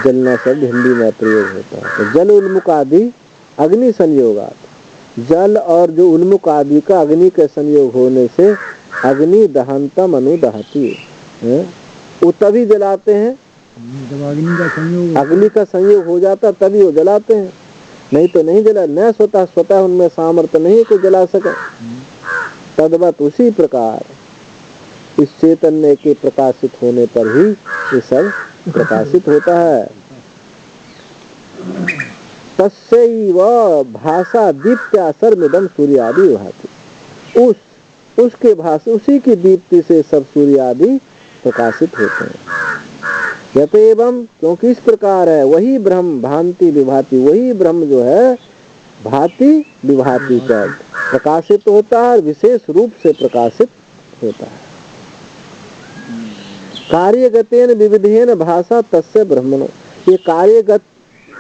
जलना शब्द हिंदी में प्रयोग होता है। तो जल उन्मुख आदि अग्नि संयोगात, जल और जो उन्मुख आदि का अग्नि के संयोग होने से अग्नि दहंतम अनुदहती है, वो तभी जलाते हैं जब अग्नि का संयोग हो जाता तभी वो जलाते हैं, नहीं तो नहीं जला। न स्वतः उनमें सामर्थ्य नहीं को जला सके। तद्वत उसी प्रकार इस चैतन्य के प्रकाशित होने पर ही ये सब प्रकाशित होता है। तस्यैव भाषा दीप्त्या सर्वमिदं सूर्यादि भाति, उसके भाषा, उसी की दीप्ति से सब सूर्य आदि प्रकाशित होते हैं। यतेवं, क्योंकि इस प्रकार है, वही ब्रह्म भांति विभाति, वही ब्रह्म जो है भांति विभाति कर प्रकाशित होता है, विशेष रूप से प्रकाशित होता है। कार्यगतेन विविधेन भाषा तस्य ब्रह्मणो, ये कार्यगत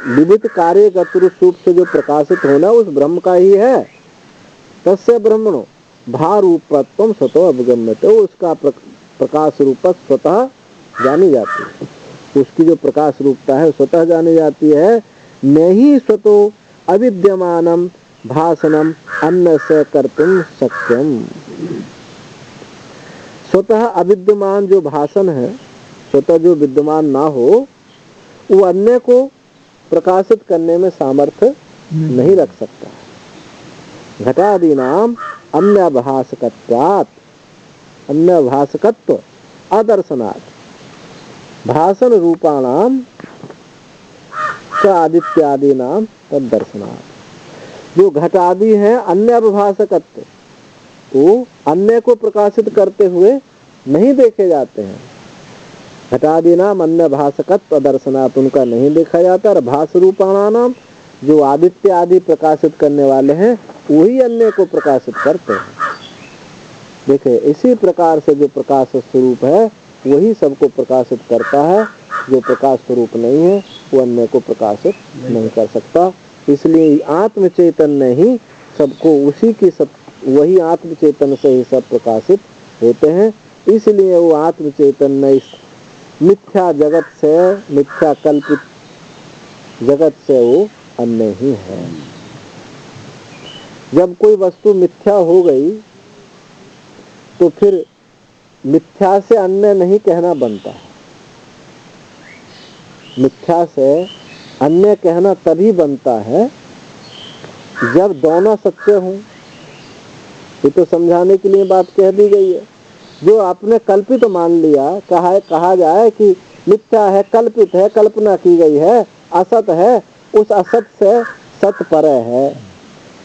विविध कार्यगत रूप से जो प्रकाशित होना उस ब्रह्म का ही है। तस्य ब्रह्मणो भारूपत्वं स्वतो अवगम्यते, उसका प्रकाश रूप स्वतः जानी जाती है। उसकी जो प्रकाश रूपता है स्वतः जानी जाती है। नहीं स्वतो अविद्यमानम भाषणम अन्य से कर्तुम शक्यम, स्वतः अविद्यमान जो भाषण है, स्वतः जो विद्यमान ना हो, वो अन्य को प्रकाशित करने में सामर्थ्य नहीं रख सकता। घटादि नाम अन्य भाषकत्वात्, अन्य भाषकत्व अदर्शनात्, भाषण रूपाणाम आदित्यादि नाम तद दर्शनात्। जो घटादि है अन्य भाषकत्व, वो अन्य को प्रकाशित करते हुए नहीं देखे जाते हैं। घटादि नाम अन्य भाषकत्व दर्शनात्, उनका नहीं देखा जाता। और भाष रूपाणाम, जो आदित्य आदि प्रकाशित करने वाले हैं, वही अन्य को प्रकाशित करते हैं। देखे, इसी प्रकार से जो प्रकाश स्वरूप है वही सबको प्रकाशित करता है। जो प्रकाश स्वरूप नहीं है वो अन्य को प्रकाशित नहीं कर सकता। इसलिए आत्म चैतन्य ही सबको, उसी की सब, वही आत्म चैतन्य से ही सब प्रकाशित होते हैं। इसलिए वो आत्म चैतन्य इस मिथ्या जगत से, मिथ्या कल्पित जगत से वो अन्य ही है। जब कोई वस्तु मिथ्या हो गई तो फिर मिथ्या से अन्य नहीं कहना बनता है। मिथ्या से अन्य कहना तभी बनता है जब दोनों सच्चे हों। ये तो समझाने के लिए बात कह दी गई है। जो आपने कल्पित मान लिया, कहा जाए कि मिथ्या है, कल्पित है, कल्पना की गई है, असत है, उस असत से सत पर है,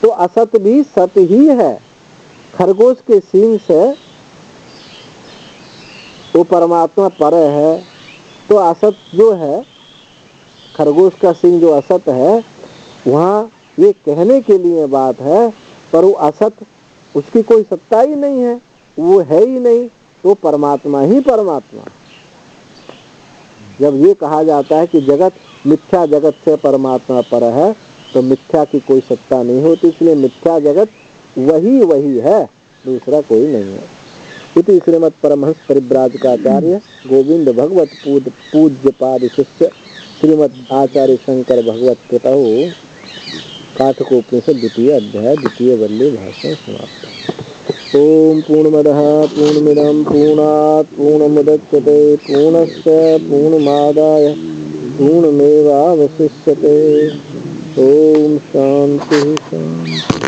तो असत भी सत ही है। खरगोश के सींग से वो परमात्मा पर है, तो असत जो है, खरगोश का सींग जो असत है, वहाँ ये कहने के लिए बात है, पर वो असत, उसकी कोई सत्ता ही नहीं है, वो है ही नहीं, तो परमात्मा ही परमात्मा। जब ये कहा जाता है कि जगत मिथ्या जगत से परमात्मा पर है, तो मिथ्या की कोई सत्ता नहीं होती। इसलिए मिथ्या जगत वही है, दूसरा कोई नहीं है। इति श्रीमद् परमहंस परिव्राजकाचार्य गोविंद भगवत पूज्य पाद शिष्य श्रीमद् आचार्य शंकर भगवत कृतौ काठकोपनिषद द्वितीय अध्याय द्वितीय वल्ली भाषण समाप्त। ओम पूर्णमदः पूर्णमिदं पूर्णात् पूर्णमुदच्यते पूर्णस्य पूर्णमादाय पूर्णमेवावशिष्यते। ओम शांति शांति।